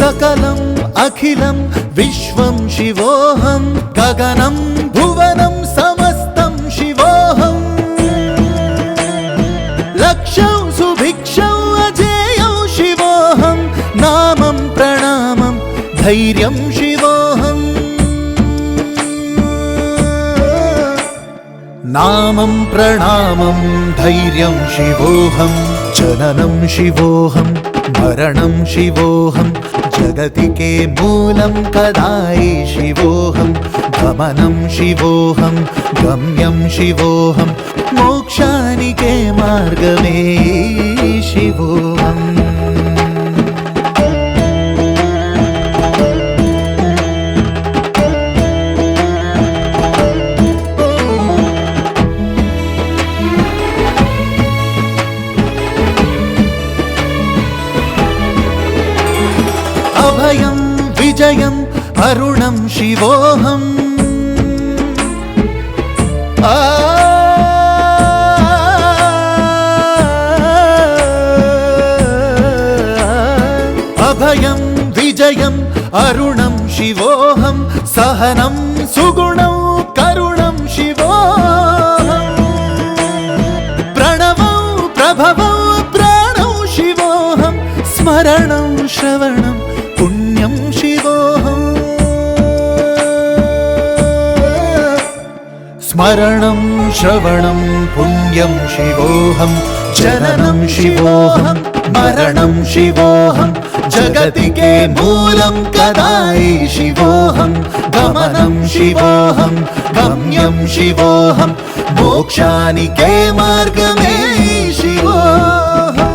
D: సకలం అఖిలం విశ్వం శివోహం గగనం భువనం సమస్తం శివోహం లక్ష్యం సుభిక్షం అజేయం శివోహం నామం ప్రణామం ధైర్యం శివోహం నామం ప్రణామం ధైర్యం శివోహం జననం శివోహం మరణం శివోహం జగతికే మూలం కదాయి శివోహం గమనం శివోహం గమ్యం శివోహం మోక్షానికే మార్గమే శివోహం అభయం విజయం అరుణం శివోహం అభయం విజయం అరుణం శివోహం సహనం సుగుణం కరుణం శివోహం ప్రణవం ప్రభవం ప్రాణం శివోహం స్మరణం శ్రవణం పుణ్యం శివోహం స్మరణం శ్రవణం పుణ్యం శివోహం జననం శివోహం మరణం శివోహం జగతికే మూలం కదాయి శివోహం గమనం శివోహం గమ్యం శివోహం మోక్షానికే మార్గమే శివోహం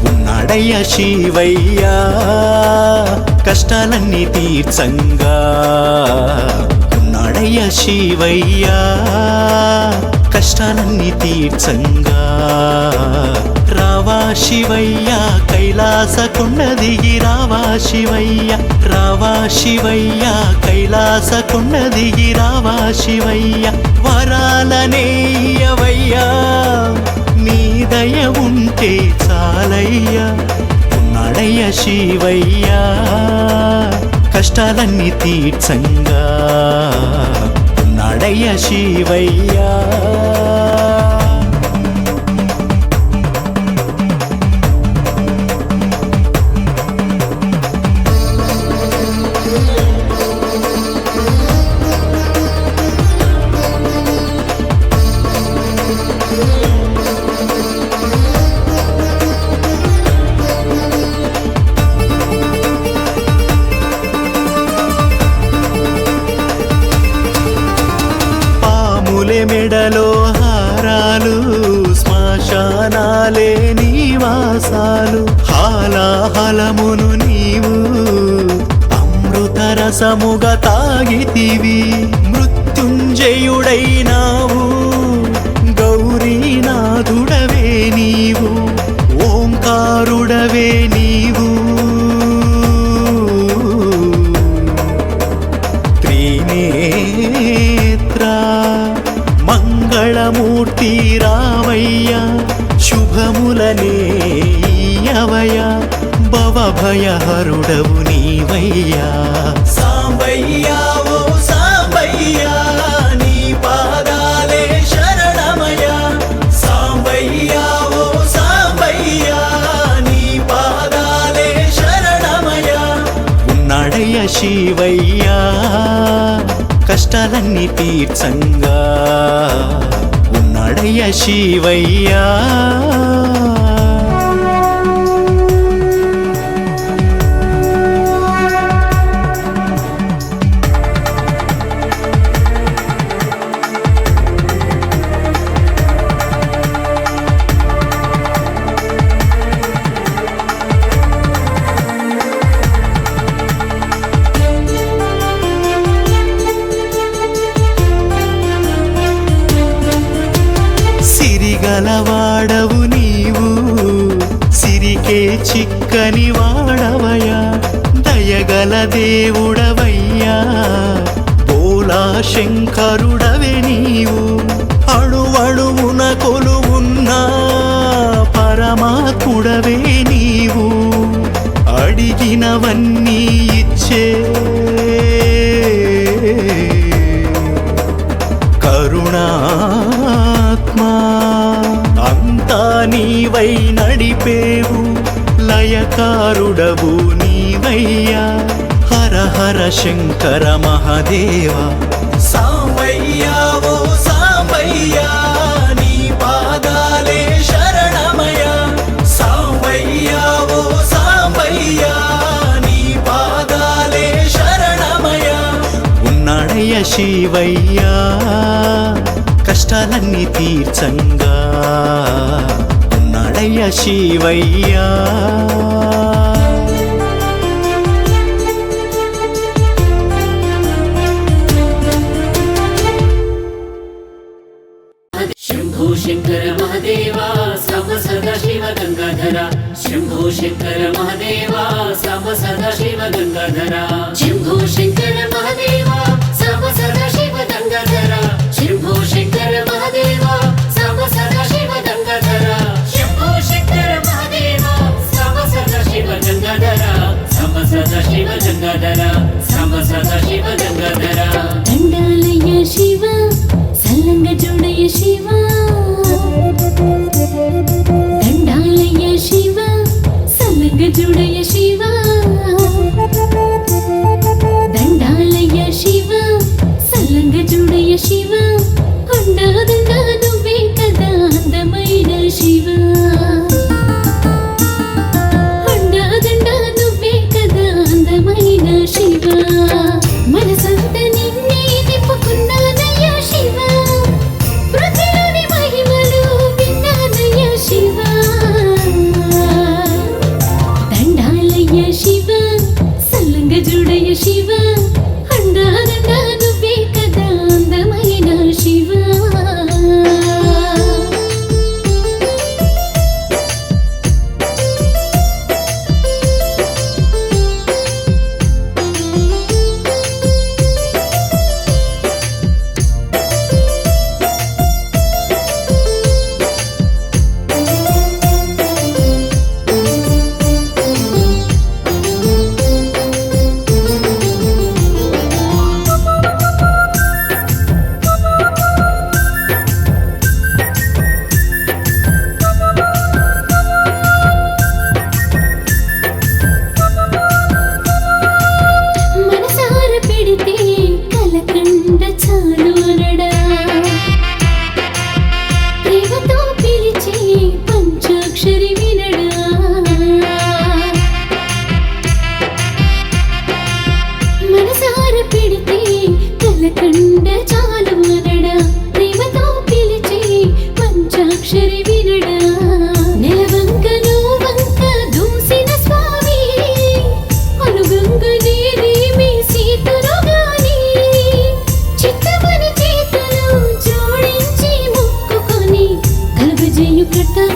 E: ఉన్నాడయ్య శివయ్యా కష్టాలన్నీ తీర్చంగా ఉన్నాడయ్య శివయ్యా కష్టాలన్నీ తీర్చంగా రావా శివయ్య కైలాస కొండ దిగి రావా శివయ్య రావా శివయ్య కైలాస కొండ దిగి రావా శివయ్య వరాలనేయవయ్యా నీ దయ ఉంటే చాలయ్యా ఉన్నాడయ్య శివయ్యా కష్టాలన్నీ తీర్చంగా ఉన్నాడయ్య శివయ్యా మెడలో భువనాలే నివాసాలు హాలాహలమును నీవు అమృతరసముగా తాగితివి మృత్యుంజయుడైనావు గౌరీనాథుడవే నీవు ఓంకారుడవే నీవు త్రినేత్ర మంగళమూర్తి రావయ్య శుభములనే ఇయ్యవయ్య భవభయహరుడవు నీవయ్యా సాంబయ్యా ఓ సాంబయ్యా నీ పాదాలే శరణమయ్యా సాంబయ్యా ఓ సాంబయ్యా నీ పాదాలే శరణమయ్యా ఉన్నాడయ్య శివయ్యా కష్టాలన్నీ తీర్చంగా ఉన్నాడయ్య శివయ్యా గలవాడవు నీవు సిరికే చిక్కని వాడవయ్యా దయగల దేవుడవయ్యా బోలా శంకరుడవే నీవు అణువణువున కొలువున్న పరమాత్ముడవే నీవు అడిగినవన్నీ ఇచ్చే కరుణాత్మా అంతా నీవై నడిపేవు లయకారుడవు నీవయ్యా హర హర శంకర మహాదేవ సాంబయ్యా ఓ సాంబయ్యా నీ పాదాలే శరణమయ్యా సాంబయ్యా ఓ సాంబయ్యా నీ పాదాలే శరణమయ్యా ఉన్నాడయ్య శివయ్యా కష్టాలన్నీ తీర్చంగా ఉన్నాడయ్య శివయ్యా
F: శంభో శంకర మహదేవా సాంబ సదా శివ గంగాధర శంభో శంకర మహదేవా సాంబ సదా శివ గంగాధర శంభో శంకర మహదేవా సాంబ సదా శివ గంగాధర శంభో శంకర మహదేవా సాంబ సదా శివ గంగాధర శంభో శంకర మహదేవా సాంబ సదా శివ గంగాధర సాంబ సదా శివ గంగాధర సాంబ సదా శివ గంగాధర
A: దండాలయ్య శివ సల్లంగ చూడయ్య శివ దండాలయ్య శివ సల్లంగ చూడయ్య శివ దండాలయ్య శివ సల్లంగ చూడయ్య శివ అండాదండా నువ్వే కదా అందమైన శివ అండాదండా నువ్వే కదా అందమైన శివ మనసంత నిన్నే నింపుకున్నానయ్య శివ పృథ్వీలోని మహిమలు విన్నానయ్య శివ దండాలయ్య శివ సల్లంగ చూడయ్య శివ అండాదండా నువ్వే కదా అందమైన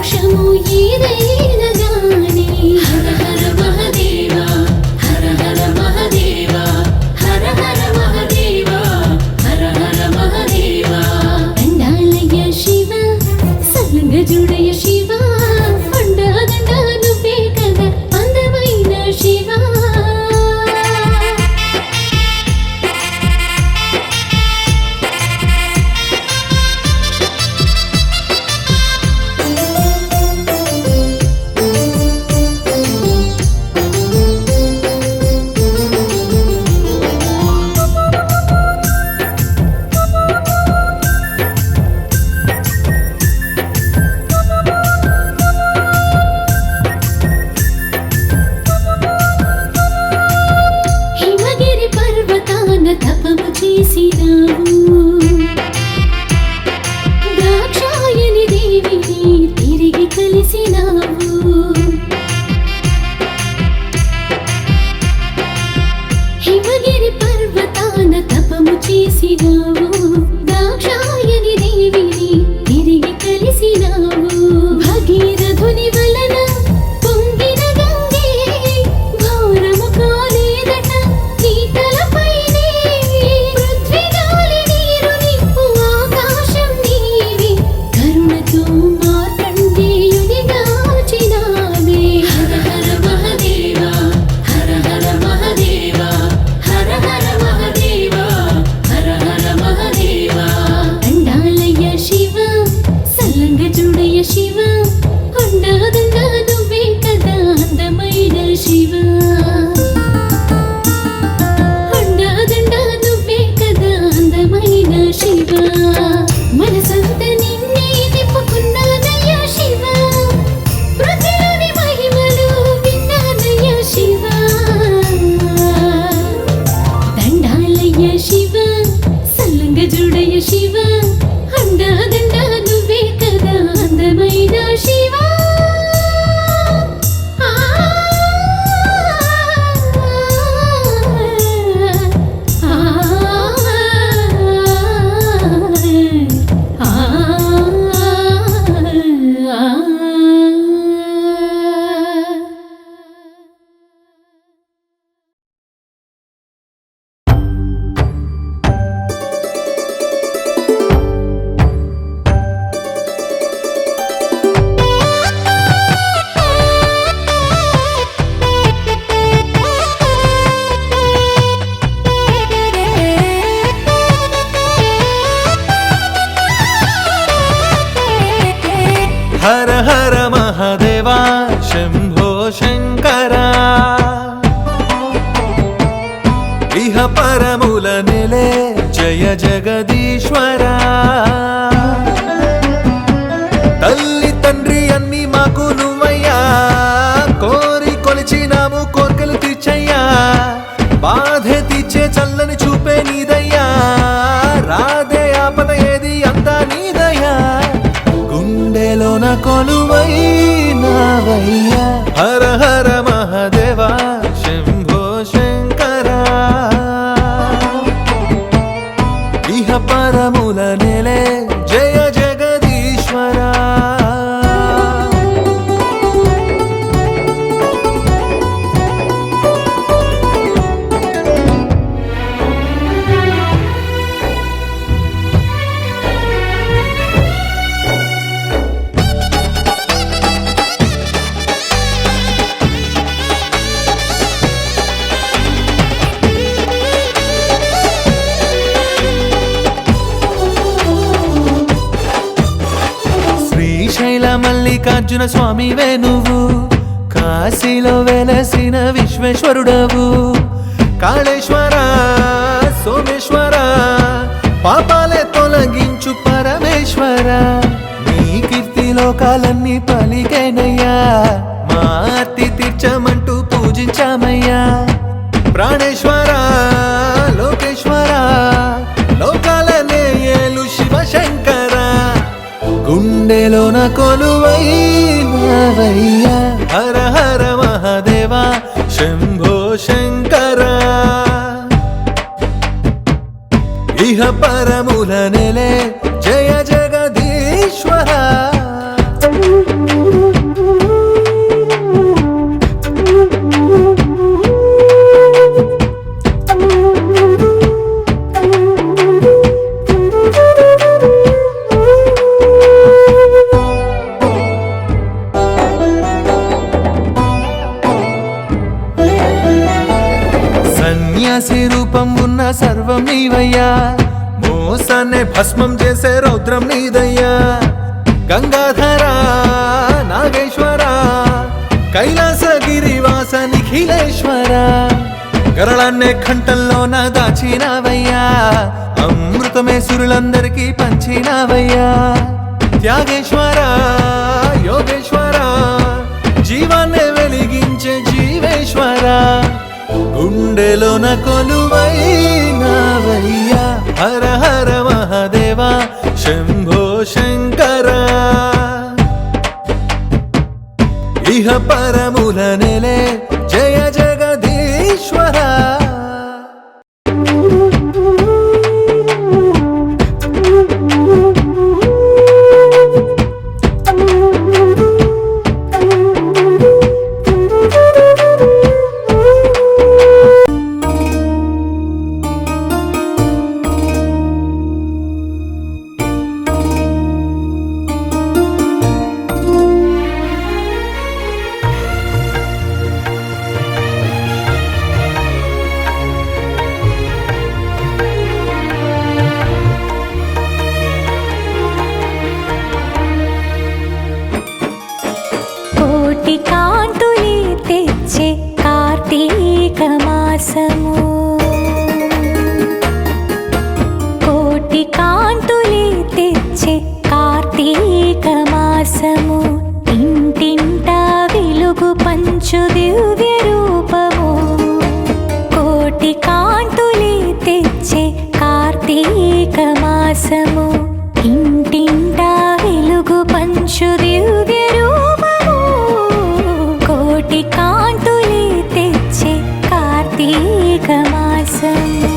A: మోక్షము ఏదైనా గాని హర హర మహదేవ హర హర మహదేవ హర హర మహదేవ హర హర మహదేవ దండాలయ్య శివ సల్లంగ జుడయ శివ అండాదండ నువ్వే కదా అందమైన శివ హిమగిరి పర్వతాన తపము చేసినావు దాక్షాయని దేవిని తిరిగి కలిసినావు హిమగిరి పర్వతాన తపము చేసినావు దాక్షాయని దేవిని తిరిగి కలిసినావు భగీరథుని వలన పొంగిన గంగే ఘోరము కాలేదట నీ తలపైనే పృథ్వీ గాలి నీరు నిప్పు ఆకాశం నీవే కరుణతో మార్కండేయుని గాచినావే హర హర మహదేవ హర హర మహదేవ హర హర మహదేవ హర హర మహదేవ దండాలయ్య శివ సల్లంగ జుడయ శివ అండాదండ నువ్వే కదా అందమైన శివ అండాదండ నువ్వే కదా అందమైన శివ మనసంత నిన్నే నింపుకున్నానయ్య శివ పృథ్వీలోని మహిమలు విన్నానయ్య శివ దండాలయ్య శివ సల్లంగ జుడయ శివ అండాదండ నువ్వే కదా అందమైన శివ
E: హర హర మహదేవా శంభో శంకరా ఇహ పరముల నెలే జయ జగదీశ్వరా తల్లి తండ్రి అన్ని మాకు నువ్వయ్యా కోరి కొలిచినాము కోర్కెలు తీర్చయ్యా బాధే తీర్చే చల్లని చూపే నీదయ్యా రాధే ఆపద ఏది అంతా నీదయ్యా గుండెలోన కొలువైనావయ్యా హర హర మహదేవా శంభో శంకరా ఇహ పరముల నెలే జయ జగదీశ్వరా శ్రీశైల మల్లికార్జున స్వామివే నువ్వు కాశీలో వెలసిన విశ్వేశ్వరుడవు కాళేశ్వర సోమేశ్వర పాపాలే తొలగించు పరమేశ్వర నీ కీర్తి లోకాలన్నీ పలికేనయ్యా మా ఆర్తి తీర్చమంటూ పూజించామయ్యా ప్రాణేశ్వర లోకేశ్వర లోకాలనే ఏలు శివశంకర గుండెలోన కొలువైనావయ్యా హర హర మహదేవా శంభో శంకరా ఇహ పరముల నెలే జయ జగదీశ్వర సర్వం నీవయ్యా, మోసాన్నే భస్మం చేసే రౌద్రం నీదయ్యా. గంగాధరా నాగేశ్వర కైలాసగిరివాస నిఖిలేశ్వర, గరళాన్నే కంఠంలోన దాచినావయ్యా, అమృతమే సురులందరికీ పంచినావయ్యా. త్యాగేశ్వర యోగేశ్వర జీవాన్నే వెలిగించే జీవేశ్వర, గుండెలోన కొలువైనావయ్యా. హర హర మహాదేవ శంభో శంకర, ఇహ పరముల నెలే జయ జగదీశ్వర.
G: కోటి కాంతులే తెచ్చే కార్తీక మాసము, కోటి కాంతులే తెచ్చే కార్తీక మాసము, ఇంటింటా వెలుగు పంచు దివ్య రూపము. కోటి కాంతులే తెచ్చే కార్తీక మాసము, ఇంటింటా వెలుగు పంచు దివ్య రూపము. కోటి కాంతులే తెచ్చే కార్తీక మాసము.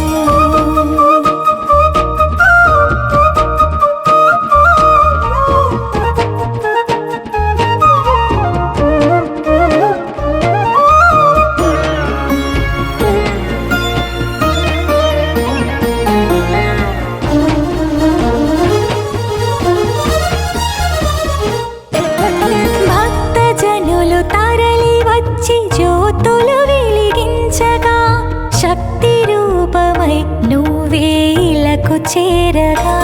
G: భక్తజనులు తరలి వచ్చి జ్యోతులు వెలిగించగా, శక్తి రూపమై నువ్వే ఇలకు చేరగా.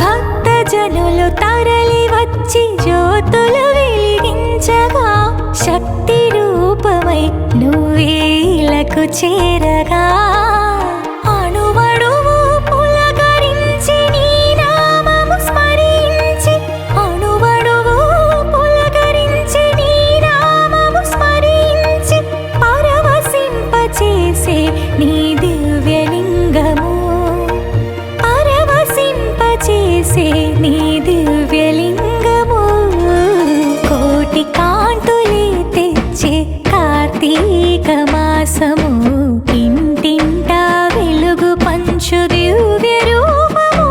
G: భక్తజనులు తరలి వచ్చి జ్యోతులు వెలిగించగా, శక్తి రూపమై నువ్వే ఇలకు చేరగా. అణువణువు పులకరించి నీ నామము స్మరించి, అణువణువు పులకరించి నీ నామము స్మరించి, పరవశింపచేసే నీ దివ్యలింగము, పరవశింపచేసే నీ దివ్యలింగము. కోటి కాంతులే తెచ్చే కార్తీక మాసము, ఇంటింటా వెలుగు పంచు దివ్య రూపము.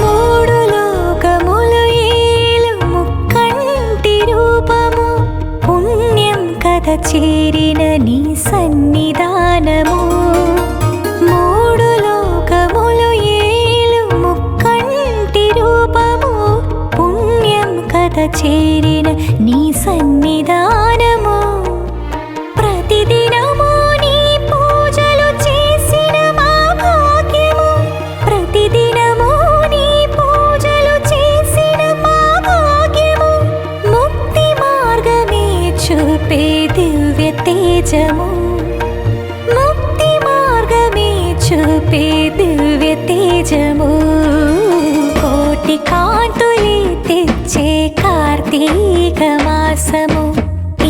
G: మూడు లోకములు ఏలు ముక్కంటి రూపము, పుణ్యం కథ చేరిన నీ సన్నిధానము. మూడు లోకములు ఏలు ముక్కంటి రూపము, పుణ్యం కథ చేరిన నీ సన్నిధానము. ప్రతిదినము నీ పూజలు చేసిన మా భాగ్యము, ప్రతిదినము నీ పూజలు చేసిన మా భాగ్యము. ముక్తి మార్గమే చూపే దివ్య తేజము, ముక్తి మార్గమే చూపే దివ్య తేజము. కోటి కాంతులే తెచ్చే కార్తీక మాసము,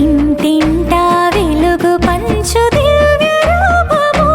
G: ఇంటింటా వెలుగు పంచు దివ్య రూపము.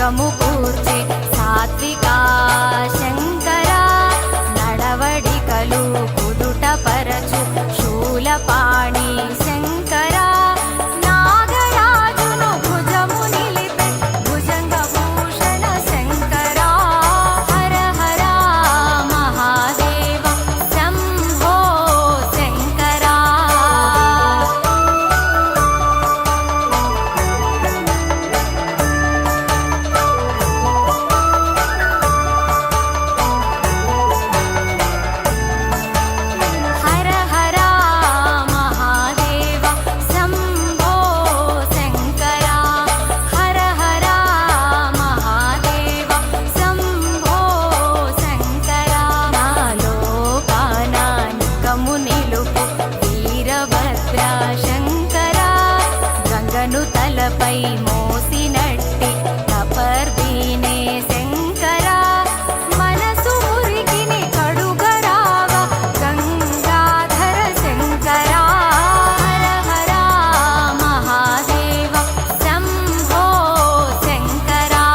G: యోగము కూర్చే సాత్వికా శంకరా నడవడికలు కుదుట పరచు శూలపాణి శంకరా నాగరాజును భుజము నిలిపే భుజంగభూషణ శంకరా హర హర మహాదేవ శంభో శంకరా హర హర మహాదేవ శంభో శంకరా హర హర మహాదేవ శంభో శంకరా నాలోకానానికము నిలుపు వీరభద్ర శంకరా గంగను తలపై మోసినట్టి కపర్దీనే శంకరా మనసు మురికిని కడుగరాగా గంగాధర శంకరా హర హర మహాదేవ శంభో శంకరా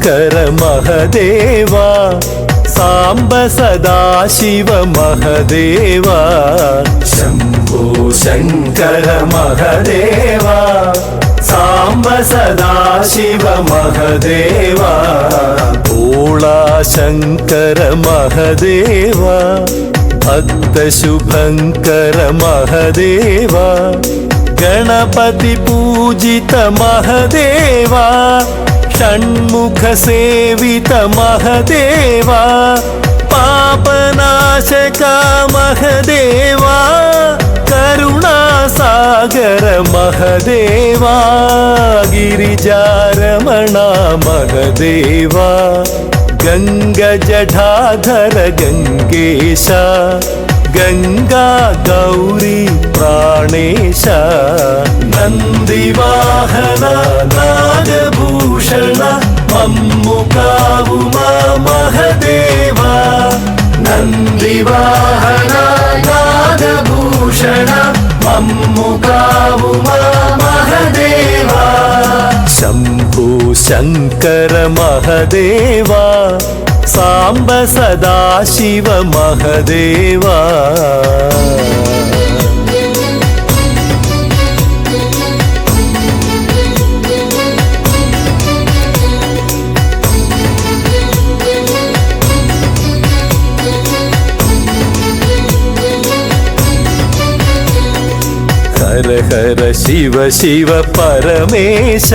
E: శంకర మహదేవా సాంబ సదాశివ మహదేవా శంభో శంకర మహదేవా సాంబ సదాశివ మహదేవా భోళా శంకర మహదేవా భక్త శుభంకర మహదేవా గణపతి పూజిత మహదేవా షణ్ముఖ సేవిత మహదేవా పాపనాశక మహదేవా కరుణాసాగర మహదేవా గిరిజారమణ మహదేవా గంగ జఠాధర గంగేశ గంగా గౌరీ ప్రాణేశ నందివాహన నాగభూషణ మమ్ము కావుమా మహదేవా నందివాహన నాగభూషణ మమ్ము కావుమా మహదేవా శంభో శంకర మహదేవా సాంబ సదాశివ మహదేవా హర హర శివ శివ పరమేశ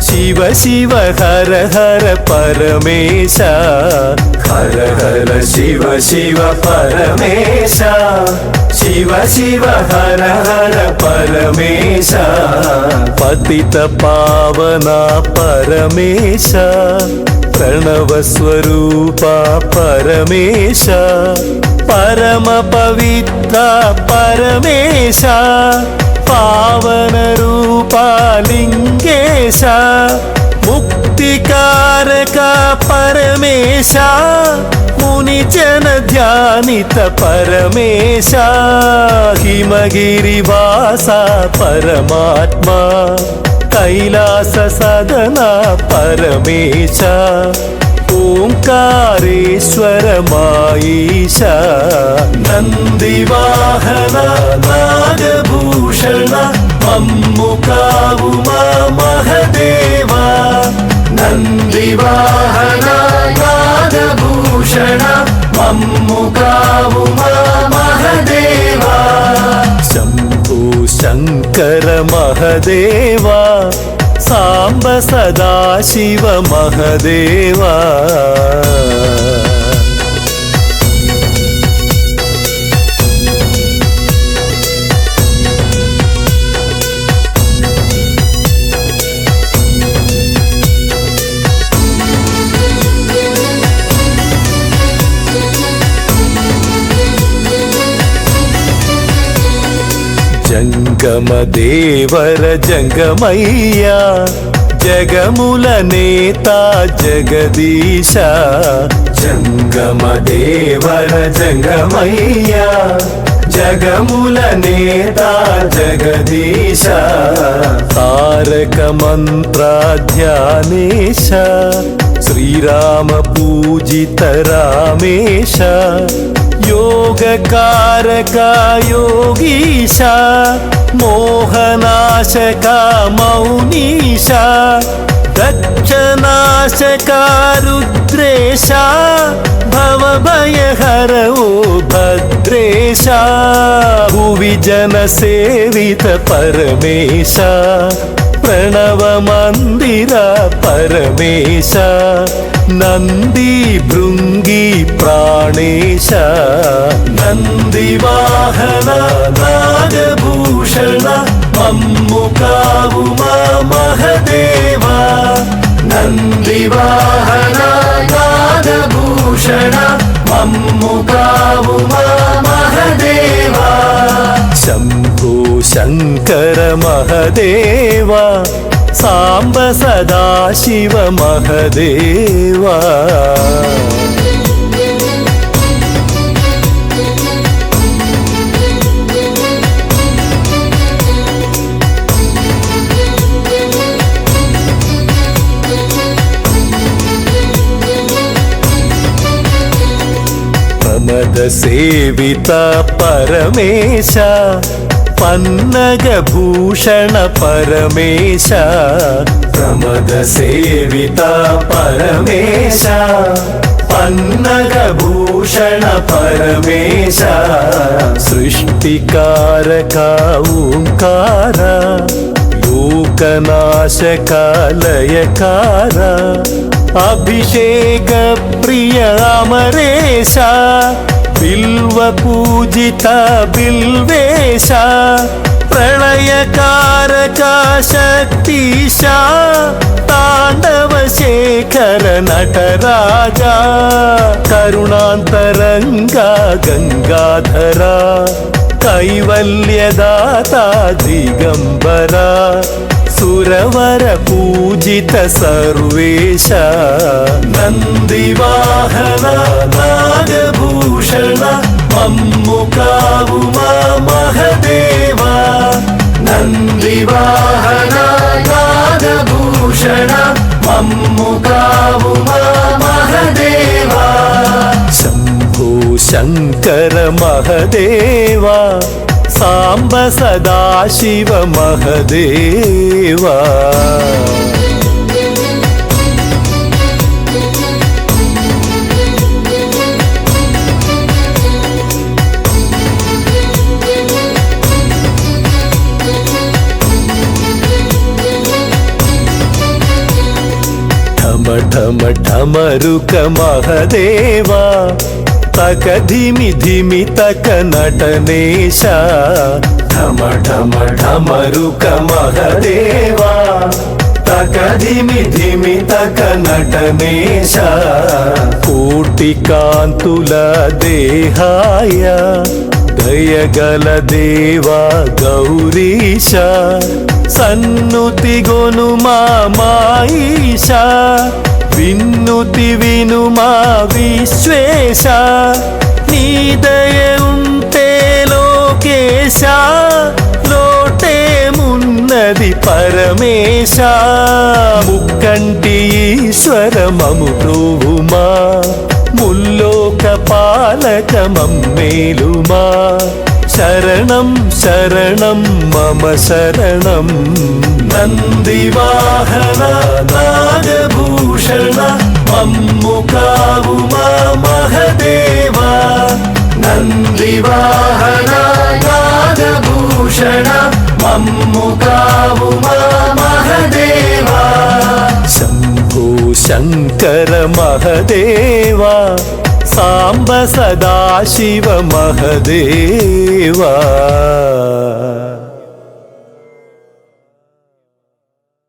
E: శివ శివ హర హర పరమేశ హర హర శివ శివ పరమేశ శివ శివ హర హర పరమేశ పతిత పావన పరమేశ ప్రణవ స్వరూప పరమేశ పరమ పవిత్ర పరమేశ పావన రూపా లింగేశ ముక్తికారక పరమేశ ముని జన ధ్యానిత పరమేశ హిమగిరివాస పరమాత్మా కైలాస సదన పరమేశ ఓంకారేశ్వర మాయేశ నందివాహన నాగభూషణ మమ్ము కావుమా మహదేవా నందివాహన నాగభూషణ మమ్ము కావుమా మహదేవా శంభో శంకర మహదేవా సాంబ సదాశివ మహదేవా జంగమ దేవర జంగమయ్యా జగముల నేత జగదీశ జంగమ దేవర జంగమయ్యా జగముల నేత జగదీశ తారక మంత్ర ధ్యానేశ శ్రీరామ పూజిత రామేశ योगकारक योगीश मोहनाशक मौनीश दक्षनाशक रुद्रेश भवभयहर ओ भद्रेश भुवि जनसेवित परमेश प्रणव मंदिर परमेश नंदी भृंगी प्राणेश नंदिवाहन नागभूषण मम्मु कावुमा महदेवा नंदिवाहन नागभूषण मम्मु कावुमा महदेवा शंभो शंकर महदेवा सांब सदाशिव महदेवा ప్రమద సేవిత పరమేశ పన్నగ భూషణ పరమేశ ప్రమద సేవిత పరమేశ పన్నగ భూషణ పరమేశ సృష్టికారక ఓంకార లోకనాశక లయకార అభిషేక ప్రియ అమరేశ బిల్వ పూజిత బిల్వేశ ప్రళయకారక శక్తిశ తాండవ శేఖర నటరాజా కరుణాంతరంగా గంగాధర కైవల్యదాత దిగంబర సురవర పూజిత సర్వేశ నందివాహన నాగభూషణ మమ్ము కావుమా మహదేవా నందివాహన నాగభూషణ మమ్ము కావుమా మహదేవా శంభో శంకర మహదేవా సాంబ సదాశివ మహదేవా ఠమ ఠమ ఠమరుక మహదేవా తక ధిమి ధిమి తక నటనేశ ఠమ ఠమ ఠమరుక మహదేవా తక ధిమి ధిమి తక నటనేశ కోటి కాంతుల దేహాయ దయగల దేవా గౌరీశ సన్నుతి గొను మాయిష విన్నుతి విను మా విశ్వేశ నీ దయ ఉంటే లోకేశ లోటే మున్నది పరమేశ ముక్కంటి ఈశ్వర మము ప్రోవుమా ముల్లోక పాలక మమ్మేలుమా శరణం శరణం మమ శరణం నందివాహన నాగభూషణ మమ్ము కావుమా మహదేవా నందివాహన నాగభూషణ మమ్ము కావుమా మహదేవా శంభో శంకర మహదేవా సాంబ సదాశివ మహదేవా